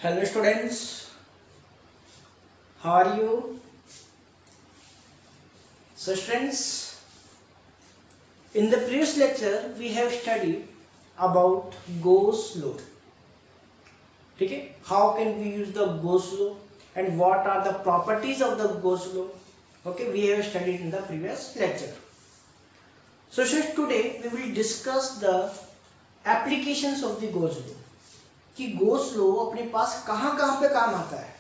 Hello students, how are you? So students, in the previous lecture we have studied about Gauss law. Okay? How can we use the Gauss law and what are the properties of the Gauss law? Okay, we have studied in the previous lecture. So students, today we will discuss the applications of the Gauss law. कि Gauss law अपने पास कहाँ पे काम आता है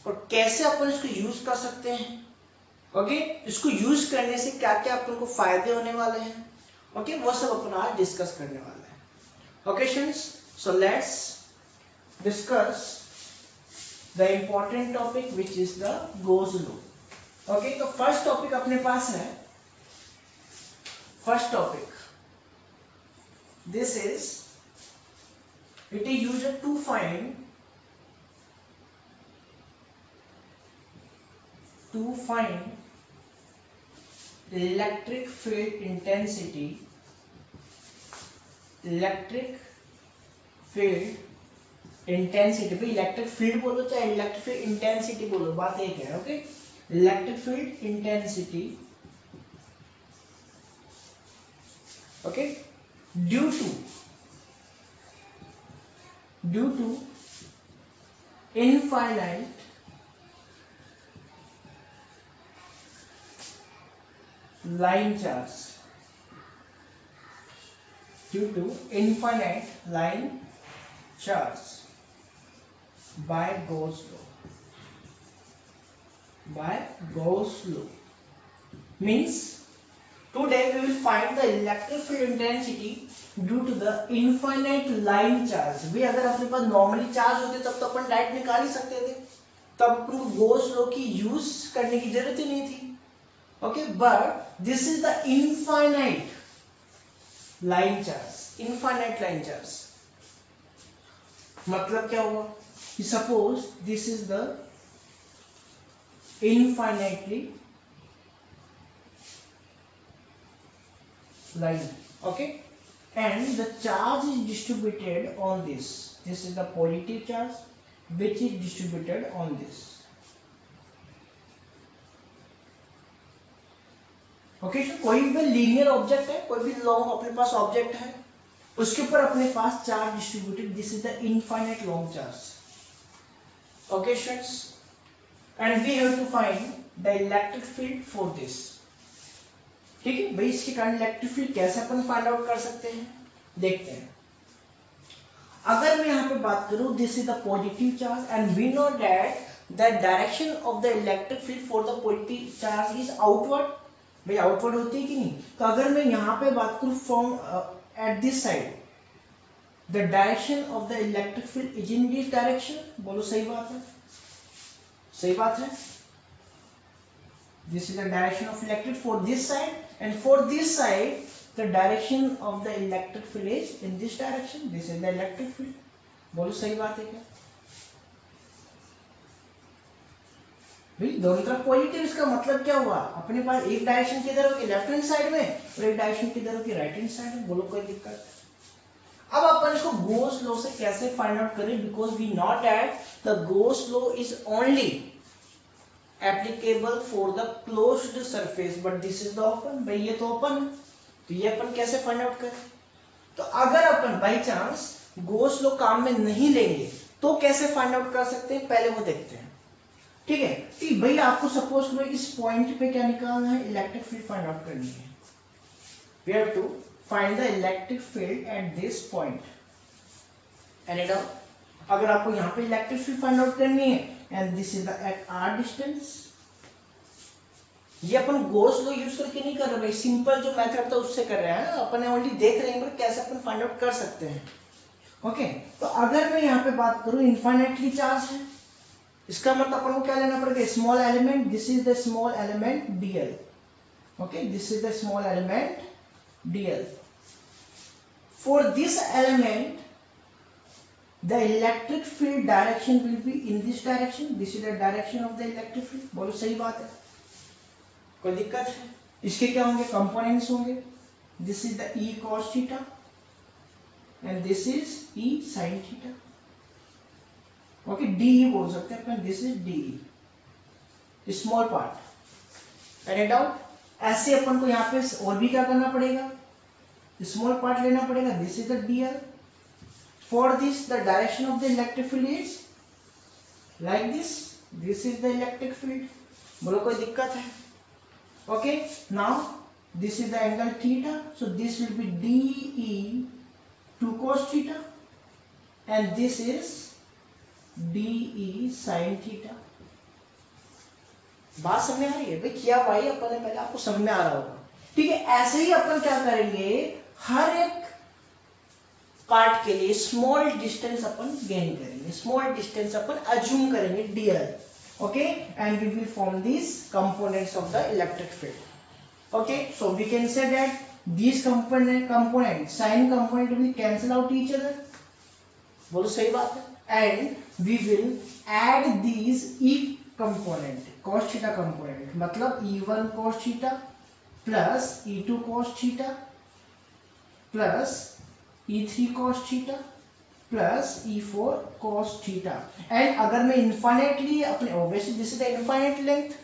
और कैसे अपन इसको यूज कर सकते हैं. ओके इसको यूज करने से क्या क्या अपन को फायदे होने वाले हैं. ओके वो सब अपन आज डिस्कस करने वाले हैं. Okay students, so let's discuss the important topic which is the Gauss law. Okay तो फर्स्ट टॉपिक अपने पास है. First topic this is it is used to find electric field intensity. Electric field intensity, भाई electric field बोलो चाहे electric field intensity बोलो, बात एक है. Okay electric field intensity. Okay due to infinite line charge, due to infinite line charge by Gauss law. Means today we will find the electric field intensity due to the infinite line charge. भी अगर अपने पास normally charge होते तब तो अपन direct निकाल ही सकते थे, तब अपन को Gauss law की यूज करने की जरूरत ही नहीं थी. Okay, but this is the infinite line charge. Infinite line charge मतलब क्या हुआ कि suppose this is the infinitely line. Okay, and the charge is distributed on this. This is the positive charge which is distributed on this. Okay कोई भी linear object है, कोई भी long अपने पास ऑब्जेक्ट है, उसके ऊपर अपने पास charge distributed. This is the infinite long charge. Okay students, and we have to find the electric field for this. ठीक है भाई, इसके कारण इलेक्ट्रिक फील्ड कैसे अपन फाइंड आउट कर सकते हैं, देखते हैं. अगर मैं यहाँ पे बात करूं, this is the positive charge and we know that the direction of the electric field for the positive charge is outward. भाई आउटवर्ड होती है कि नहीं. तो अगर मैं यहाँ पे बात करूं from at this side, the direction of the electric field is in this direction. बोलो सही बात है, सही बात है. This is the direction of electric for this side and for this side the direction of the electric field is in this direction. This is the electric field. बोलो सही बात है क्या भाई. दोनों तरफ पॉजिटिव, इसका मतलब क्या हुआ, अपने पास एक डायरेक्शन किधर होगी लेफ्ट हैंड साइड में और एक डायरेक्शन किधर होगी राइट हैंड साइड में. बोलो कोई दिक्कत. अब अपन इसको Gauss law से कैसे फाइंड आउट करें, because we know that the Gauss law is only applicable for the closed surface but this is the open. भाई ये तो ओपन है, तो ये अपन कैसे फाइंड आउट करें. तो अगर अपन बाई चांस Gauss law काम में नहीं लेंगे तो कैसे फाइंड आउट कर सकते हैं, पहले वो देखते हैं. ठीक है, तो भाई आपको सपोज करो इस पॉइंट पे क्या निकालना है, इलेक्ट्रिक फील्ड फाइंड आउट करनी है. We have to find the electric field at this point and it अगर आपको यहाँ पे इलेक्ट्रिक फील्ड फाइंड आउट करनी है and this is the at R distance. ये अपन Gauss law यूज करके नहीं कर रहे भाई, सिंपल जो मेथड था उससे कर रहे हैं. अपन ओनली देख रहे हैं कैसे अपन फाइंड आउट कर सकते हैं. ओके तो अगर मैं यहाँ पे बात करूं, इनफाइनाइटली चार्ज है, इसका मतलब अपन को क्या लेना पड़ेगा, small element. This is the small element dl. Okay this is the small element dl. For this element the electric field direction will be in this direction. This is the direction of the electric field. बोलो सही बात है, कोई दिक्कत है. इसके क्या होंगे, कंपोनेंट्स होंगे. This is the E cos theta and this is E sin theta. Okay, D बोल सकते हैं अपन, this is D, small part. Any doubt? ऐसे अपन को यहाँ पे और भी क्या करना पड़ेगा, स्मॉल पार्ट लेना पड़ेगा, this is the DL. For this the direction of the electric field is like this is the electric field. बोलो कोई दिक्कत है? Okay, now this is the angle theta, so this will B DE 2 cos theta and this is DE sin theta। बात समझ में आ रही है भाई? किया भाई अपन ने पहले, आपको समझ में आ रहा होगा। ठीक है, ऐसे ही अपन क्या करेंगे, हर एक पार्ट के लिए स्मॉल डिस्टेंस अपन गेन करेंगे, स्मॉल डिस्टेंस अपन अज्यूम करेंगे DL. Okay, and we will form this components of the electric field. Okay, so we can say that these component sin component will cancel out each other। बोलो सही बात है। and we will add these e component cos theta component, मतलब e1 cos theta plus e2 cos theta plus e3 cos theta plus e4 cos theta। and अगर मैं infinitely अपने obviously this is the infinite length,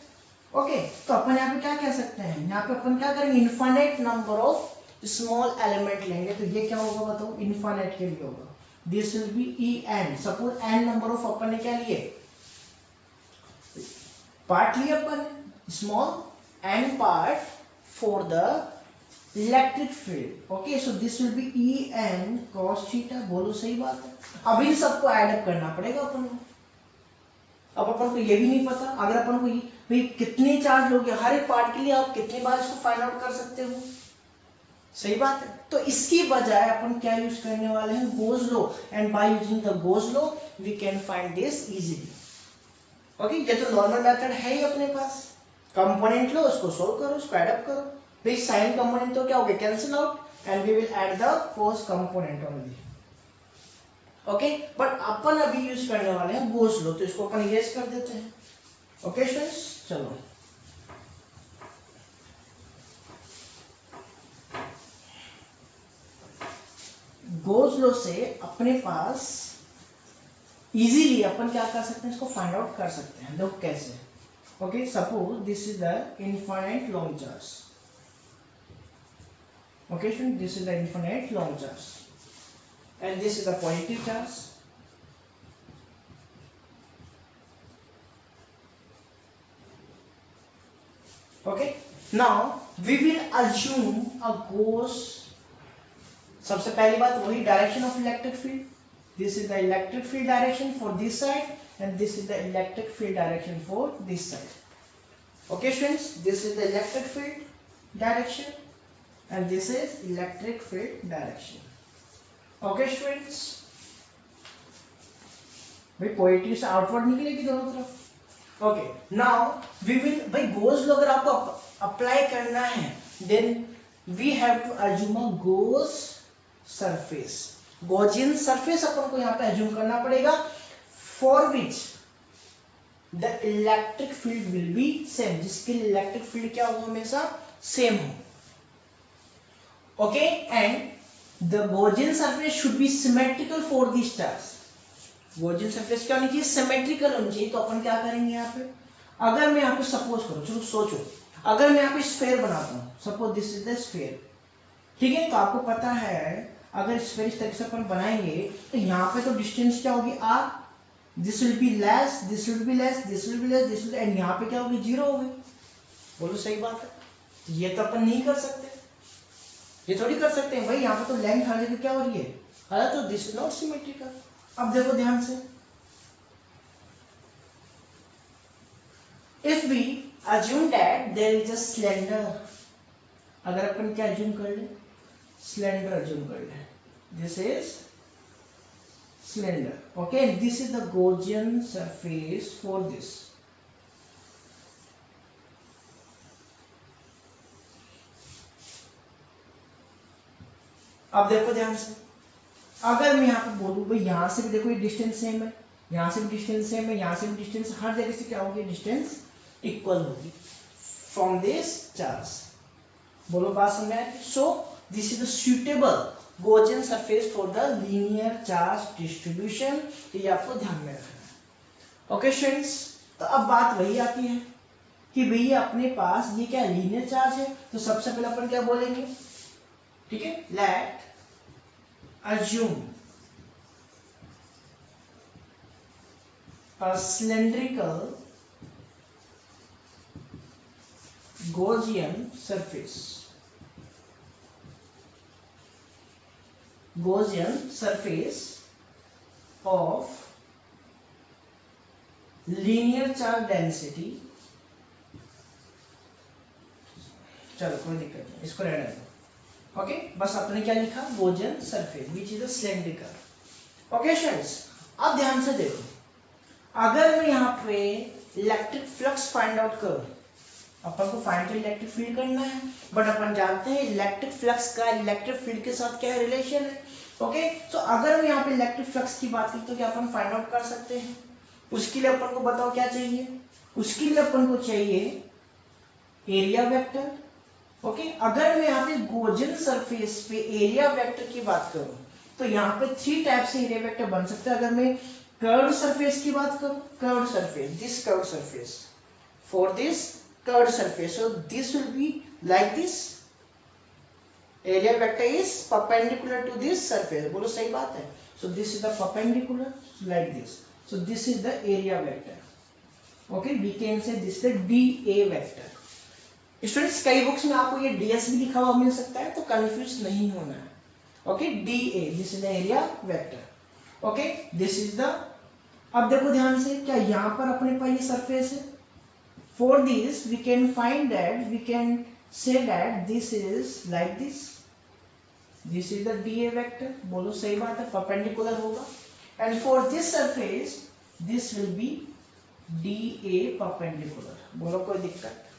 okay, तो अपन यहाँ पे क्या कह सकते हैं, यहाँ पे अपन क्या करेंगे, infinite number of small element लेंगे, तो ये क्या होगा बताओ, इनफाइनाइट के लिए होगा, this will be E N. Suppose N number of अपन ने क्या लिए, पार्ट लिए अपन small N part for the electric field. Okay, so this will be E N cos theta. बोलो सही बात है। अब इन सबको ऐड अप करना पड़ेगा अपन को। अब अपन को ये भी नहीं पता, अगर अपन को भाई कितने चार्ज लोगे, हर एक पार्ट के लिए आप कितनी बार इसको फाइंड आउट कर सकते हो, सही बात है। तो इसकी बजाय अपन क्या यूज करने वाले हैं, Gauss law, and by using the Gauss law we can find this easily. Okay, ये तो नॉर्मल मेथड है ही अपने पास, कंपोनेंट लो, उसको सोल्व करो, उसको ऐड अप करो। भाई साइन कंपोनेंट तो क्या हो गया, cancel out, and we will add the cos component only. Okay, but अपन अभी यूज करने वाले हैं गोज लॉ, तो इसको अपन इरेज कर देते हैं। ओके स्टूडेंट्स, चलो गोज लॉ से अपने पास इजीली अपन क्या कर सकते हैं, इसको फाइंड आउट कर सकते हैं। लोग कैसे, okay, suppose this is the infinite long charge. Okay student, this is the infinite long charge and this is the positive charge। okay, now we will assume a Gauss। सबसे पहली बात वही direction of electric field, this is the electric field direction for this side and this is the electric field direction for this side. Okay students, this is the electric field direction and this is electric field direction. Okay students, भाई poetry से outward निकलेगी दोनों तरफ। Okay, now we will, भाई Gauss law अगर आपको apply करना है, then we have to assume a Gauss surface, Gaussian surface अपन को यहाँ पे अज्यूम करना पड़ेगा, for which the electric field will be same, जिसके लिए इलेक्ट्रिक फील्ड क्या हो, हमेशा सेम हो। Okay, and the Gaussian surface should be symmetrical for these stars। Gaussian surface क्या होनी चाहिए, symmetrical होनी चाहिए। तो अपन क्या करेंगे यहाँ पे, अगर मैं यहाँ पे सपोज करो, चलो सोचो, अगर मैं यहाँ पे स्फेयर बनाता हूँ, suppose this is the sphere, ठीक है, तो आपको पता है अगर स्फेयर इस तरीके से अपन बनाएंगे तो यहाँ पे तो डिस्टेंस क्या होगी r, this will be less, this will be less, this will be less, this will, and यहाँ पे क्या होगी, जीरो होगी। बोलो सही बात है। ये तो अपन नहीं कर सकते, ये थोड़ी कर सकते हैं भाई, यहाँ पे तो लेंथ हर जगह क्या हो रही है, है तो दिस इज नॉट सिमेट्रिकल। अब देखो ध्यान से, if we assume that there is a cylinder, अगर अपन क्या अज्यूम कर ले, सिलेंडर अज्यूम कर ले, this is cylinder. Okay, this is the Gaussian surface for this. अब देखो ध्यान से, अगर मैं यहाँ पे बोलूँ भाई यहाँ से भी देखो ये डिस्टेंस सेम है, यहाँ से भी डिस्टेंस सेम है, यहाँ से भी डिस्टेंस, हर जगह से क्या होगी, डिस्टेंस इक्वल होगी फ्रॉम दिस चार्ज। बोलो बात समझ में? So this is the suitable Gaussian surface for the linear charge distribution. ये आपको ध्यान में रखना है। ओके स्टूडेंट्स, तो अब बात वही आती है कि भैया अपने पास ये क्या लीनियर चार्ज है, तो सबसे पहले अपन क्या बोलेंगे, ठीक है, late assume a cylindrical Gaussian surface. Gaussian surface of linear charge density. चलो कोई दिक्कत नहीं, इसको रहने दो। ओके, बस आपने क्या लिखा, Gaussian surface which is a cylindrical. Okay students, अब ध्यान से देखो, अगर मैं यहाँ पे इलेक्ट्रिक फ्लक्स फाइंड आउट करूं, अपन को फाइंड तो इलेक्ट्रिक फील्ड करना है, बट अपन जानते हैं इलेक्ट्रिक फ्लक्स का इलेक्ट्रिक फील्ड के साथ क्या रिलेशन है। ओके, तो अगर मैं यहाँ पे इलेक्ट्रिक फ्लक्स की बात करूं तो क्या अपन फाइंड आउट कर सकते हैं। उसके लिए अपन को बताओ क्या चाहिए, उसके लिए अपन को चाहिए एरिया वेक्टर। ओके, अगर मैं यहाँ पे गॉसियन सरफेस पे एरिया वेक्टर की बात करूं तो यहाँ पे 3 टाइप से एरिया वेक्टर बन सकते हैं। अगर मैं कर्व्ड सरफेस की बात करूं, curved surface, this curved surface, for this curved surface, so this will be like this, area vector is perpendicular to this surface, बोलो सही बात है, so this is the perpendicular like this, so this is the area vector. Okay, we can say this is the dA vector. Students, कई books में आपको ये ds भी लिखा हुआ मिल सकता है, तो कंफ्यूज नहीं होना है। Okay, dA, this is the area vector. Okay, this is the, अब देखो ध्यान से, क्या यहाँ पर अपने पास ये सरफेस है, for this we can find that, we can say that this is like this, this is the dA vector, बोलो सही बात है, perpendicular होगा, and for this surface this will be dA perpendicular, बोलो कोई दिक्कत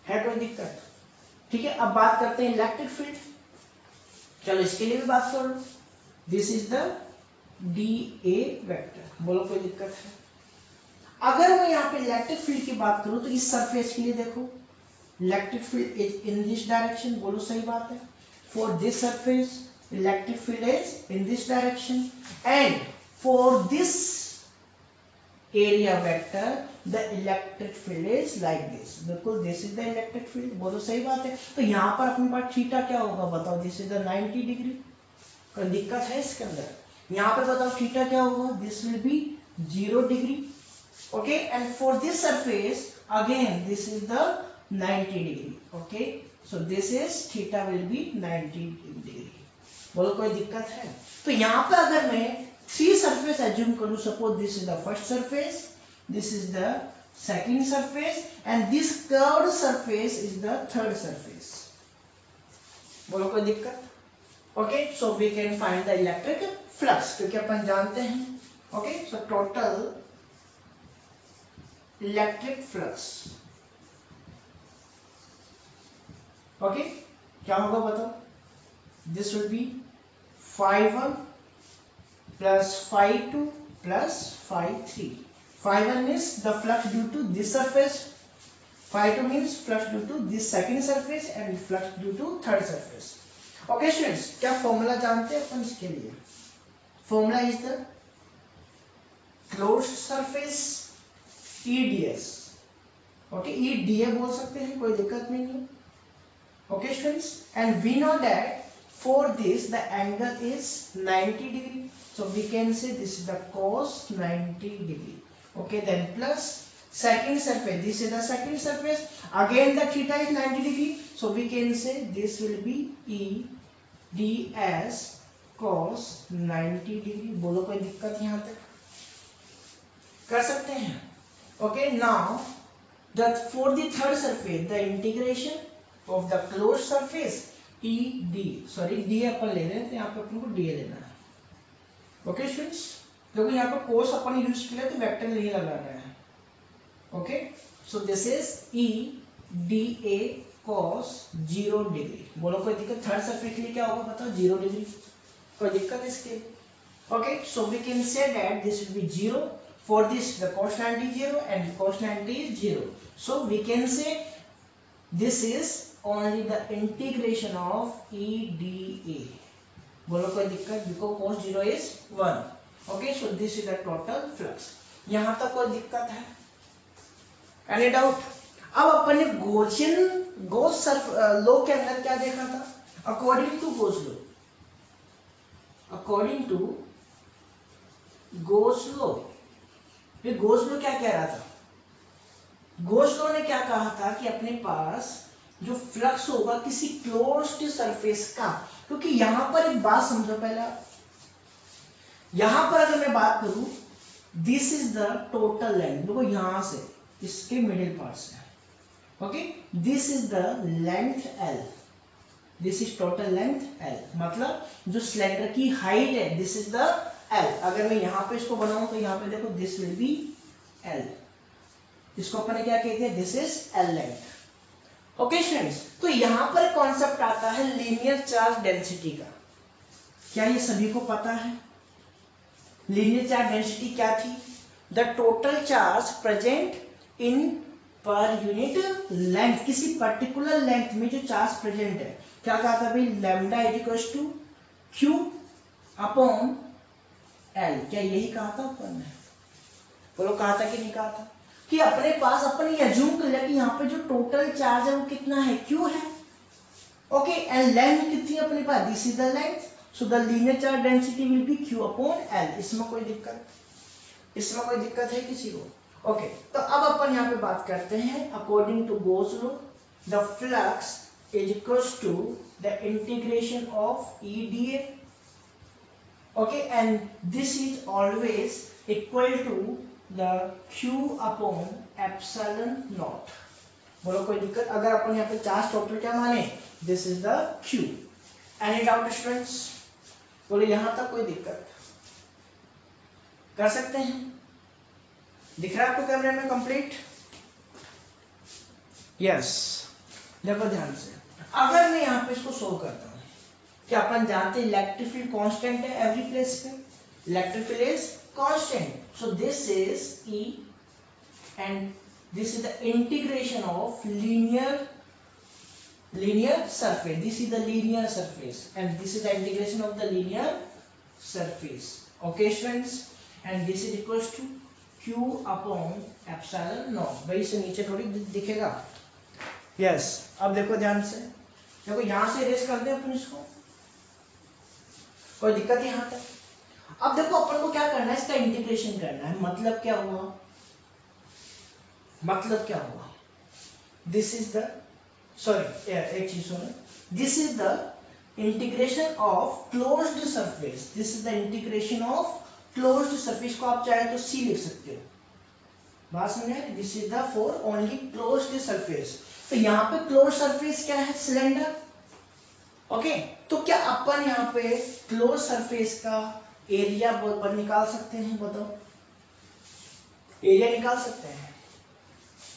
है, कोई दिक्कत, ठीक है। अब बात करते हैं इलेक्ट्रिक फील्ड, चलो इसके लिए भी बात करो, this is the dA vector, बोलो कोई दिक्कत है। अगर मैं यहाँ पे इलेक्ट्रिक फील्ड की बात करूं तो इस सरफेस के लिए देखो, electric field is in this direction, बोलो सही बात है, for this surface electric field is in this direction, and for this area vector the electric field is like this, बिल्कुल this is the electric field, बोलो सही बात है। तो यहाँ पर अपने पास थीटा क्या होगा बताओ, दिस इज द 90 डिग्री, कोई दिक्कत है इसके अंदर, यहाँ पर बताओ थीटा क्या होगा, this will be 0 degree. Okay, and for this surface again this is the 90 degree. Okay, so this is theta will be 90 degree, बोलो कोई दिक्कत है। तो यहाँ पे अगर मैं 3 surface assume करूँ, suppose this is the first surface, this is the second surface, and this curved surface is the third surface, बोलो कोई दिक्कत। Okay, so we can find the electric flux, क्योंकि अपन जानते हैं। Okay, so total electric flux, okay, क्या होगा बताओ, this will B phi1 plus phi2 plus phi3. phi1 means the flux due to this surface, phi2 means flux due to this second surface, and flux due to third surface. Okay students, क्या formula जानते हैं अपन इसके लिए, formula is the closed surface EDS, okay, EDA बोल सकते हैं, कोई दिक्कत नहीं है। Okay students, and we know that for this the angle is 90 degree, so we can say this is the cos 90 degree. Okay, then plus second surface, this is the second surface, again the theta is 90 degree, so we can say this will be EDS cos 90 degree, बोलो कोई दिक्कत यहाँ तक कर सकते हैं। Okay, now that for the third surface the integration of the closed surface ED, sorry D अपन ले रहे हैं तो यहाँ पे अपन को DA लेना है। ओके स्टूडेंट्स, क्योंकि यहाँ पे cos अपन यूज किया तो वेक्टर नहीं लगाना है। Okay, so this is EDA cos 0 degree, बोलो कोई दिक्कत, थर्ड सरफेस के लिए क्या होगा बताओ, 0 डिग्री, कोई दिक्कत इसके। Okay, so we can say that this will be 0, for this the cos 90 is 0 and cos 90 is 0, so we can say this is only the integration of EDA, बोलो कोई दिक्कत, because cos 0 is 1. Okay, so this is the total flux. यहां तक कोई दिक्कत है? Any doubt? अब अपन ने गॉस लॉ के अंदर क्या देखा था? According to Gauss law, according to Gauss law, ये गॉस लॉ क्या कह रहा था? गॉस लॉ ने क्या कहा था कि अपने पास जो फ्लक्स होगा किसी क्लोज्ड सरफेस का, क्योंकि यहां पर एक बात समझो पहले, यहां पर अगर मैं बात करूं, this is the total length, देखो यहां से इसके मिडिल पार्ट से, okay, this is the length L, this is total length L, मतलब जो सिलेंडर की हाइट है, दिस इज द L। अगर मैं यहां पे इसको बनाऊं तो यहां पे देखो दिस विल बी L, इसको अपन क्या कहते हैं? This is L length. Okay students, तो यहां पर कॉन्सेप्ट आता है लीनियर चार्ज डेंसिटी का। क्या ये सभी को पता है? लीनियर चार्ज डेंसिटी क्या थी? The total charge present in per unit length, किसी पर्टिकुलर लेंथ में जो चार्ज प्रेजेंट है, क्या कहा था भाई? Lambda is equal to Q upon L. क्या यही कहा था अपन ने? बोलो कहा था कि नहीं कहा था? कि अपने पास अपन ये अज्यूम कर लिया कि यहाँ पे जो टोटल चार्ज है वो कितना है? क्यू है, ओके, एंड लेंथ कितनी है अपने पास? This is the length, so the linear charge density will be Q upon L. इसमें कोई दिक्कत, इसमें कोई दिक्कत है किसी को? ओके, तो अब अपन यहाँ पे बात करते हैं according to Gauss law, the flux is equals to the integration of E D A, okay, and this is always equal to the Q upon epsilon naught. बोलो कोई दिक्कत? अगर अपन यहाँ पे चार्ज टोटल क्या माने? This is the Q। Any doubt students? बोलो यहां तक कोई दिक्कत? कर सकते हैं? दिख रहा है आपको कैमरे में कंप्लीट? यस, देखो ध्यान से, अगर मैं यहाँ पे इसको सोल्व करता हूँ, क्या अपन जानते हैं इलेक्ट्रिक फील्ड कांस्टेंट है एवरी प्लेस पे, electric field is constant, so this is E and this is the integration of linear surface, this is the linear surface and this is the integration of the linear surface, okay students, and this is equals to Q upon epsilon naught। भाई से नीचे थोड़ी दिखेगा? Yes, अब देखो ध्यान से, देखो यहां से इरेज कर दे अपन इसको, कोई दिक्कत यहां तक? अब देखो अपन को क्या करना है, इसका इंटीग्रेशन करना है। मतलब क्या हुआ? मतलब क्या हुआ? दिस इज द, सॉरी एक चीज सुनो, this is the integration of closed surface, this is the integration of closed surface, को आप चाहे तो सी लिख सकते हो, बात समझे? This is the for only closed surface. तो यहाँ पे क्लोज्ड सरफेस क्या है? सिलेंडर, ओके, तो क्या अपन यहाँ पे क्लोज सरफेस का एरिया पर निकाल सकते हैं? बताओ, एरिया निकाल सकते हैं?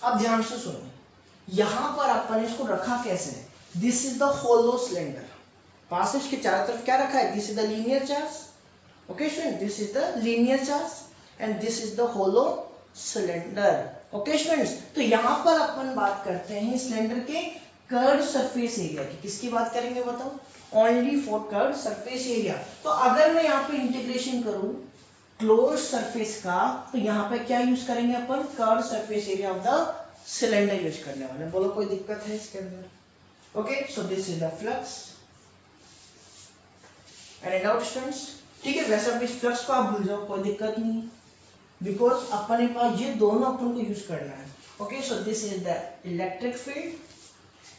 अब ध्यान से सुनो, यहां पर अपन इसको रखा कैसे है? This is the hollow cylinder, पास इसके चारों तरफ क्या रखा है? This is the linear charge, okay student, this is the linear charge and this is the hollow cylinder, okay students. तो यहां पर अपन बात करते हैं सिलेंडर के कर्व्ड सरफेस एरिया की। किसकी बात करेंगे बताओ? Only for curved surface area. तो अगर मैं यहाँ पे इंटीग्रेशन करूं क्लोज सरफेस का, तो यहाँ पे क्या यूज करेंगे अपन? Curved surface area of the cylinder use करने वाले। बोलो कोई दिक्कत है इसके अंदर? Okay, so this is the flux and doubt students? ठीक है, वैसे अब इस फ्लक्स को आप भूल जाओ, कोई दिक्कत नहीं, बिकॉज अपने पास ये दोनों अपन को यूज करना है। Okay, so this is the electric field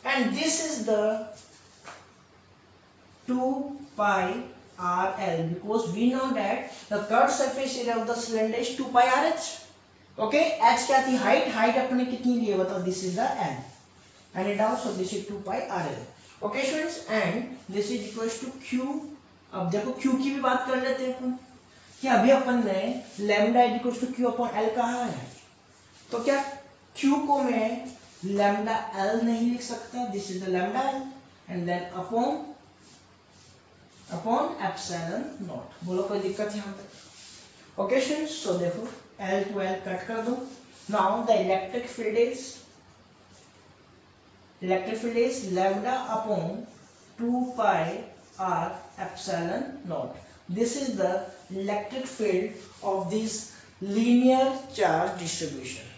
and this is the 2 pi RL, because we know that the curved surface area of the cylinder is 2 pi RH, okay, h क्या थी? Height, height अपने कितनी ली है बताओ? This is the n, and it also this is 2 pi RL, okay students, and this is equals to Q। अब देखो Q की भी बात कर लेते हैं अपन, कि अभी अपन ने lambda is equal to Q upon L कहा है, तो क्या Q को मैं लैम्डा L नहीं लिख सकता? This is the lambda L and then upon epsilon naught. बोलो कोई दिक्कत यहाँ पे? ओके स्टूडेंट्स, सो देखो L टू L कट कर दो। Now the electric field is lambda upon 2 pi r epsilon not. This is the electric field of this linear charge distribution.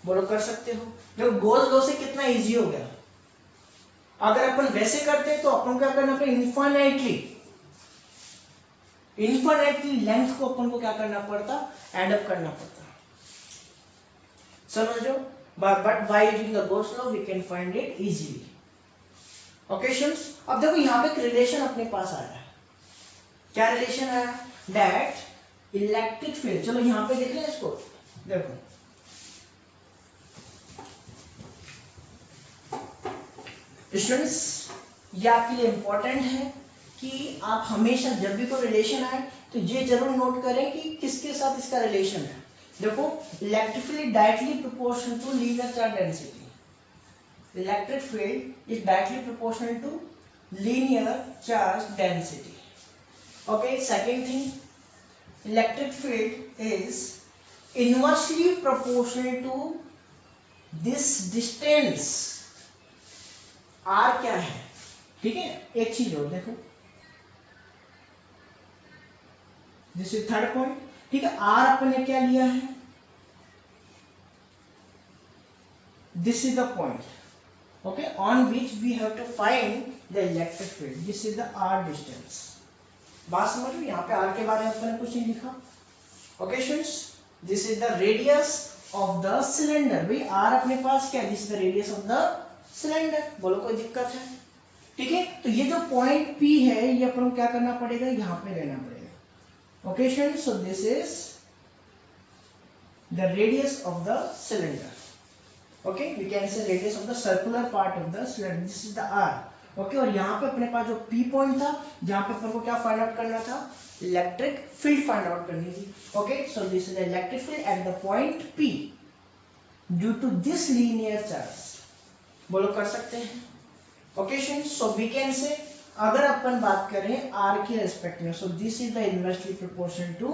बोलो कर सकते हो। देखो गोल्स लॉ से कितना इजी हो गया। अगर अपन वैसे करते तो अपन क्या करना पड़ेगा, इनफाइनाइटली लेंथ को अपन को क्या करना पड़ता, एड अप करना पड़ता। समझ लो, but by using the Gauss's law we can find it easily. Okay students, अब देखो यहाँ पे एक रिलेशन अपने पास आया है। क्या रिलेशन आया, दैट इलेक्ट्रिक फील्ड, चलो यहाँ पे देख लें इसको। देखो स्टूडेंट्स, ये आपके लिए इंपॉर्टेंट है कि आप हमेशा जब भी कोई रिलेशन आए तो ये जरूर नोट करें कि किसके साथ इसका रिलेशन है। देखो electric field directly proportional to linear charge density. Electric field is directly proportional to linear charge density. Okay, second thing, electric field is inversely proportional to this distance. R क्या है, ठीक है। एक चीज और देखो, दिस इज थर्ड पॉइंट, ठीक है। आर अपन ने क्या लिया है, this is the point, okay, on which we have to find the electric field. This is the R distance. बात समझ लो, यहाँ पे आर के बारे में अपन ने कुछ नहीं लिखा। Okay students, this is the radius of the cylinder. भाई आर अपने पास क्या है, this is the radius of the cylinder. बोलो कोई दिक्कत है, ठीक है। तो ये जो पॉइंट P है ये अपन को क्या करना पड़ेगा, यहाँ पे लेना पड़ेगा। Okay students, so this is the radius of the cylinder. Okay, we can say radius of the circular part of the cylinder, this is the R। Okay, और यहाँ पे अपने पास जो P पॉइंट था, जहां पे अपन को क्या फाइंड आउट करना था, इलेक्ट्रिक फील्ड फाइंड आउट करनी थी। Okay, so this is the electric field at the point P due to this linear charge. बोलो कर सकते हैं। Okay students, so we can say, अगर अपन बात करें R के रेस्पेक्ट में, so this is the inversely proportional to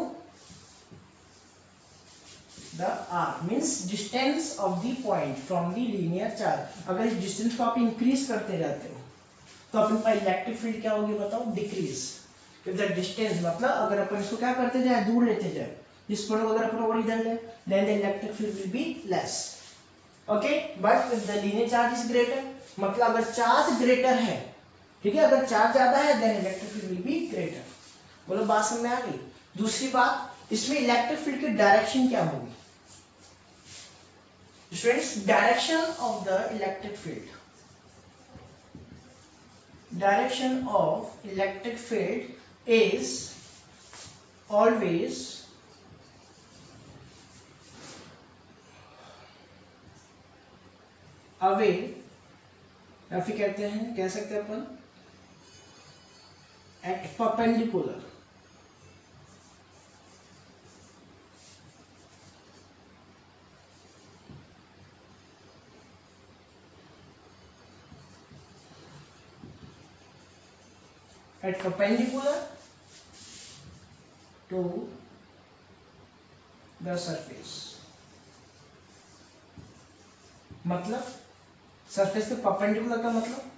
the R, means distance of the point from the linear charge. अगर इस डिस्टेंस को आप इंक्रीज करते जाते हो तो अपन का इलेक्ट्रिक फील्ड क्या होगी बताओ, डिक्रीज। इफ द डिस्टेंस, मतलब अगर अपन इसको क्या करते जाए, दूर लेते जाए, इस पॉइंट को अगर अपन और इधर ले, then the electric field will be less. Okay, but if the linear charge is greater, मतलब अगर चार्ज ग्रेटर है, ठीक है, अगर चार्ज ज्यादा है then electric field will be greater. बोलो बात समझ में आ गई। दूसरी बात, इसमें इलेक्ट्रिक फील्ड की डायरेक्शन क्या होगी students, direction of the electric field, direction of electric field is always away, या फिर कहते हैं, कह सकते हैं अपन at perpendicular to the surface। मतलब सरफेस के परपेंडिकुलर का मतलब,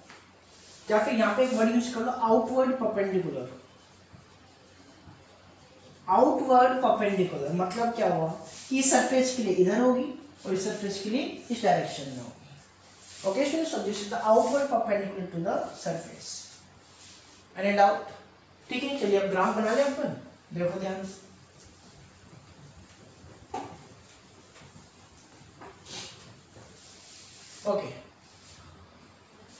या फिर यहाँ पे एक वर्ड यूज कर लो, आउटवर्ड परपेंडिकुलर। आउटवर्ड परपेंडिकुलर मतलब क्या हुआ कि सरफेस के लिए इधर होगी और इस सरफेस के लिए इस डायरेक्शन में होगी। Okay students, so this is the outward perpendicular to the surface. Any doubt? ठीक है, चलिए अब ग्राफ बना ले अपन, देखो ध्यान से। Okay,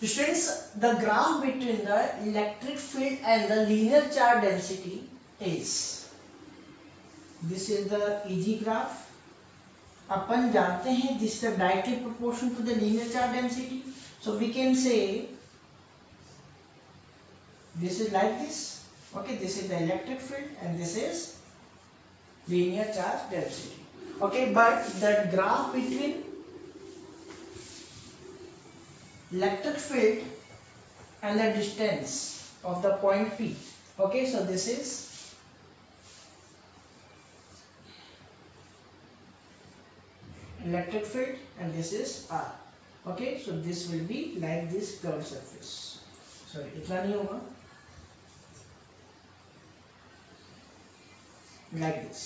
students, the graph between the electric field and the linear charge density is, this is the EG graph। अपन जानते हैं this is directly proportional to the linear charge density, so we can say this is like this। Okay, this is the electric field and this is linear charge density। Okay, but the graph between electric field and the distance of the point P, okay, so this is electric field and this is R। okay, so this will be like this curved surface, sorry इतना नहीं होगा, like this।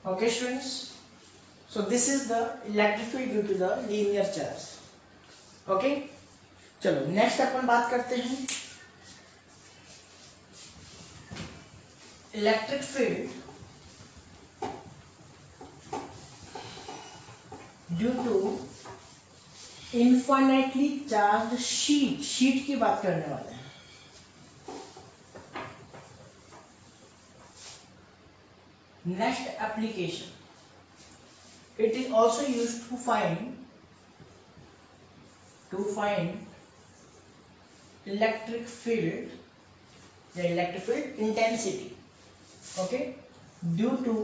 Okay students, so this is the electric field due to the linear charge. Okay, चलो next अपन बात करते हैं electric field due to infinitely charge sheet की बात करने वाले हैं. Next application, it is also used to find electric field, the electric field intensity. Okay, due to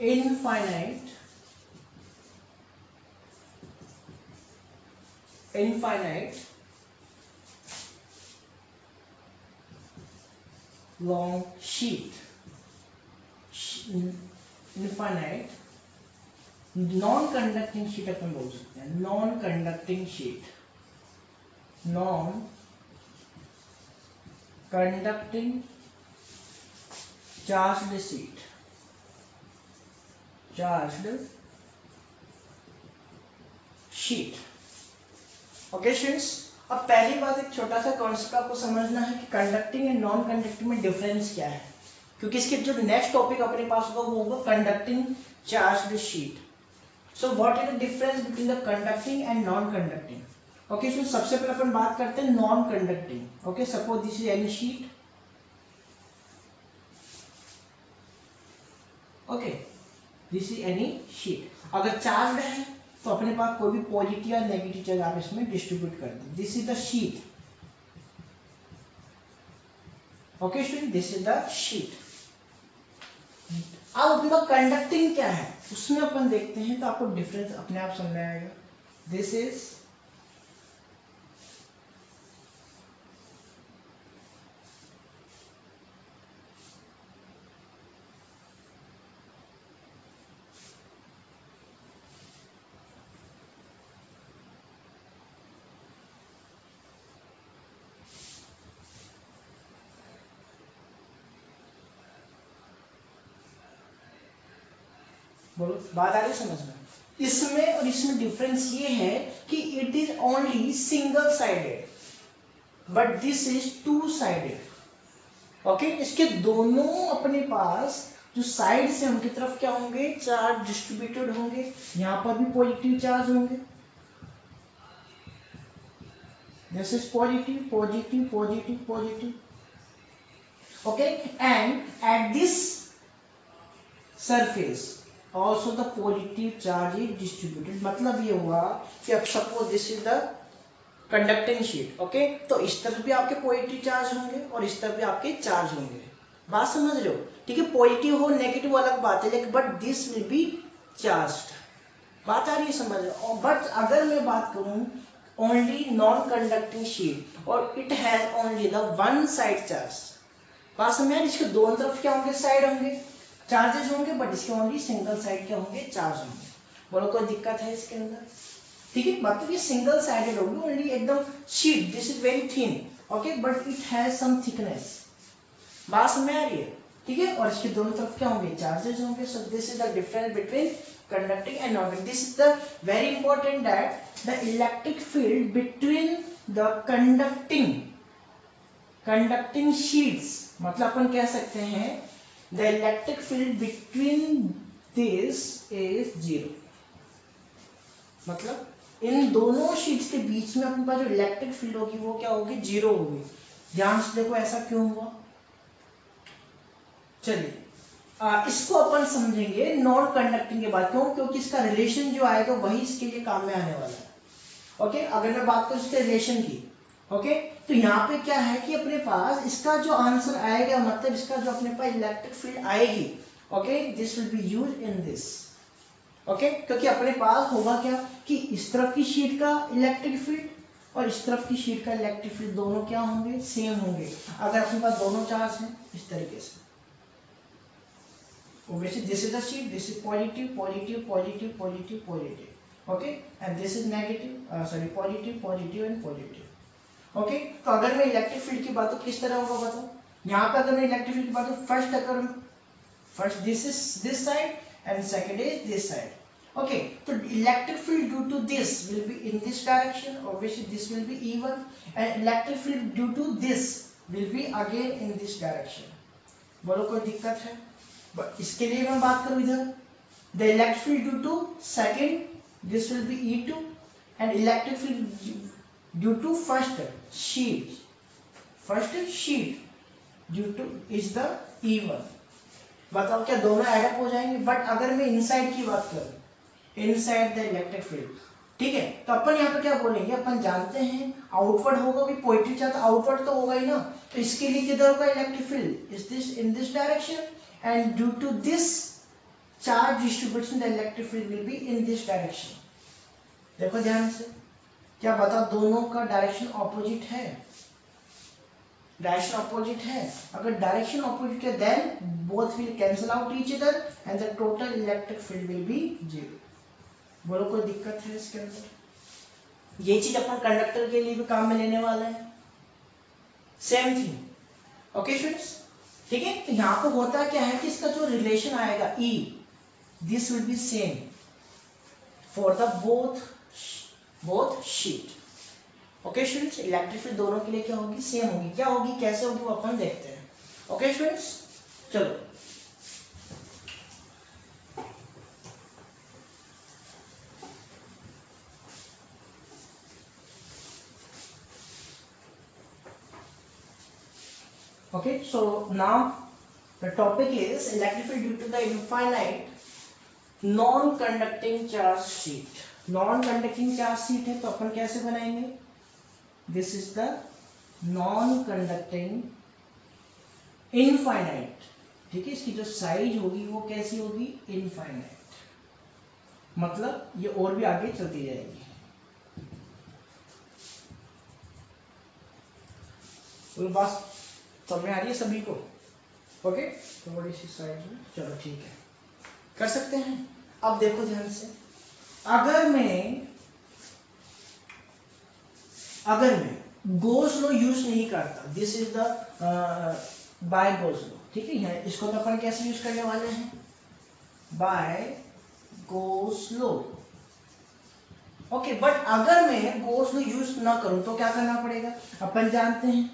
infinite long sheet, infinite non-conducting sheet अपन बोल सकते हैं, non-conducting charged sheet. Okay students, अब पहली बात एक छोटा सा कॉन्सेप्ट आपको समझना है कि कंडक्टिंग एंड नॉन कंडक्टिंग में डिफरेंस क्या है, क्योंकि इसके जो नेक्स्ट टॉपिक अपने पास होगा वो होगा conducting charged sheet. So what is the difference between the conducting and non conducting. Okay, so सबसे पहले अपन बात करते हैं non conducting. Okay, suppose this is any sheet. Okay, this is any sheet. अगर चार्ज है तो अपने पास कोई भी पॉजिटिव या नेगेटिव चार्ज आप इसमें डिस्ट्रीब्यूट कर दें. This is the sheet. Okay student, this is the sheet. अब अपने पास कंडक्टिंग क्या है उसमें अपन देखते हैं तो आपको डिफरेंस अपने आप समझ में आएगा. दिस इज बोलो, बात आ रही है समझ में. इसमें और इसमें डिफरेंस ये है कि it is only single sided but this is two sided. Okay, इसके दोनों अपने पास जो साइड से उनकी तरफ क्या होंगे, चार्ज डिस्ट्रीब्यूटेड होंगे. यहां पर भी पॉजिटिव चार्ज होंगे. This is positive positive positive positive. Okay, and at this surface also the positive charge is distributed. मतलब ये हुआ कि अब suppose this is the conducting sheet. Okay, तो इस तरफ भी आपके पॉजिटिव चार्ज होंगे और इस तरफ भी आपके चार्ज होंगे. बात समझ रहे हो? ठीक है, पॉजिटिव हो नेगेटिव अलग बात है, लेकिन but this will B charged. बात आ रही है समझ रहे हो? बट अगर मैं बात करूं ओनली नॉन कंडक्टिंग शीट और it has only the one side charge. बात समझ रहे? इसके दोनों तरफ क्या होंगे, साइड होंगे, चार्जेस होंगे, बट इसके ओनली सिंगल साइड क्या होंगे, चार्ज होंगे. बोलो कोई दिक्कत है इसके अंदर? ठीक है, मतलब ये सिंगल साइडेड होगी ओनली, एकदम sheet. This is very thin. Okay, but it has some thickness. बात समझ आ रही है? ठीक है, और इसके दोनों तरफ क्या होंगे, चार्जेस होंगे. सो this is the difference between conducting and non conducting. This is the very important that the electric field between the conducting sheets, मतलब अपन कह सकते हैं the electric field between this is zero. मतलब इन दोनों शीट्स के बीच में अपने पास जो इलेक्ट्रिक फील्ड होगी वो क्या होगी, जीरो होगी. ध्यान से देखो ऐसा क्यों हुआ. चलिए इसको अपन समझेंगे नॉन कंडक्टिंग के बाद. क्यों? क्योंकि इसका रिलेशन जो आएगा वही इसके लिए काम में आने वाला है. ओके, अगर मैं बात करूं इसके रिलेशन की, ओके, तो यहाँ पे क्या है कि अपने पास इसका जो आंसर आएगा, मतलब इसका जो अपने पास इलेक्ट्रिक फील्ड आएगी, okay, this will be used in this. Okay, क्योंकि अपने पास होगा क्या कि इस तरफ की शीट का इलेक्ट्रिक फील्ड और इस तरफ की शीट का इलेक्ट्रिक फील्ड दोनों क्या होंगे, सेम होंगे. अगर अपने पास दोनों चार्ज हैं इस तरीके से, obviously this is the sheet, this is positive positive positive positive positive. Okay, and this is negative positive positive and positive. Okay, तो अगर मैं इलेक्ट्रिक फील्ड की बात तो किस तरह होगा बताओ. यहाँ पे अगर मैं इलेक्ट्रिक फील्ड की बात तो फर्स्ट अगर First this is this side and second is this side. Okay, so electric field due to this will be in this direction. Obviously this will be E1, and electric field due to this will be again in this direction. बोलो कोई दिक्कत है? But इसके लिए मैं बात करूं इधर, the electric field due to second this will be E2, and electric field due to first sheet due to is the E1. बताओ क्या दोनों एडअप हो जाएंगे? बट अगर मैं इनसाइड की बात करूं, इनसाइड द इलेक्ट्रिक फील्ड, ठीक है, तो अपन यहाँ पे क्या बोलेंगे, अपन जानते हैं आउटवर्ड होगा भी, पोइट्री चार्ज आउटवर्ड तो होगा ही ना, तो इसके लिए किधर होगा electric field? Is this in this direction, and due to this charge distribution the electric field will be in this direction. देखो ध्यान से, क्या बता दोनों का डायरेक्शन ऑपोजिट है? डायरेक्शन ऑपोजिट है। अगर डायरेक्शन ऑपोजिट है then both will cancel out each other and the total electric field will be zero. बोलो कोई दिक्कत है इसके अंदर? ये चीज अपन कंडक्टर के लिए भी काम में लेने वाला है, सेम थिंग। ओके स्टूडेंट्स, ठीक है, तो यहाँ पे होता क्या है कि इसका जो रिलेशन आएगा E, this will be same for the both sheet. Okay students, electric field दोनों के लिए क्या होगी? सेम होगी। क्या होगी, कैसे होगी, वो अपन देखते हैं। ओके स्टूडेंट्स, चलो okay, so now the topic is electric field due to the infinite non-conducting charge sheet. Non-conducting charge sheet है तो अपन कैसे बनाएंगे? This is the non-conducting infinite, ठीक है, इसकी जो साइज होगी वो कैसी होगी? इनफाइनाइट, मतलब ये और भी आगे चलती जाएगी। तो बस समझ में आ रही है सभी को? ओके, थोड़ी सी साइड में, चलो ठीक है, कर सकते हैं। अब देखो ध्यान से, अगर मैं गोस लॉ यूज नहीं करता, this is the by Gauss law, ठीक है, इसको तो अपन कैसे यूज करने वाले हैं? By Gauss law. Okay, but अगर मैं गोस लॉ यूज ना करूं तो क्या करना पड़ेगा? अपन जानते हैं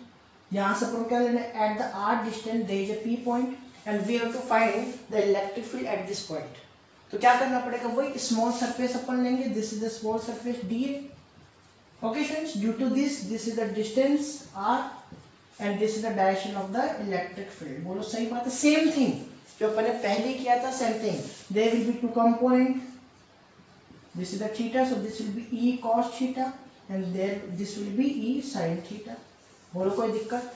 यहां से अपन क्या लेना है, at the r distance there is a p point and we have to find the electric field at this point. तो क्या करना पड़ेगा? वही स्मॉल सरफेस अपन लेंगे, this is the small surface dA। Okay friends, due to this is the distance r and this is the direction of the electric field. बोलो सही बात है? सेम थिंग जो अपन ने पहले किया था, same thing. There will be two component, this is the theta, so this will be e cos theta and there this will be e sin theta. बोलो कोई दिक्कत?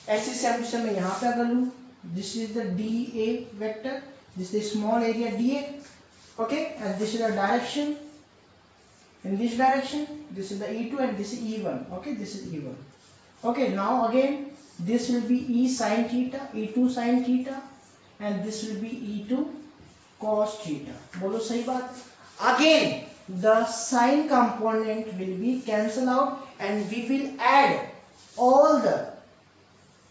ऐसी सेम टू मैं यहाँ पे अगर लूँ, this is the dA vector, this is small area dA, okay, and this is the direction in this direction, this is the E2 and this is E1, okay, this is E1. Okay, now again this will be E sin theta, E2 sin theta, and this will be E2 cos theta. बोलो सही बात? Again the sin component will be cancelled out and we will add all the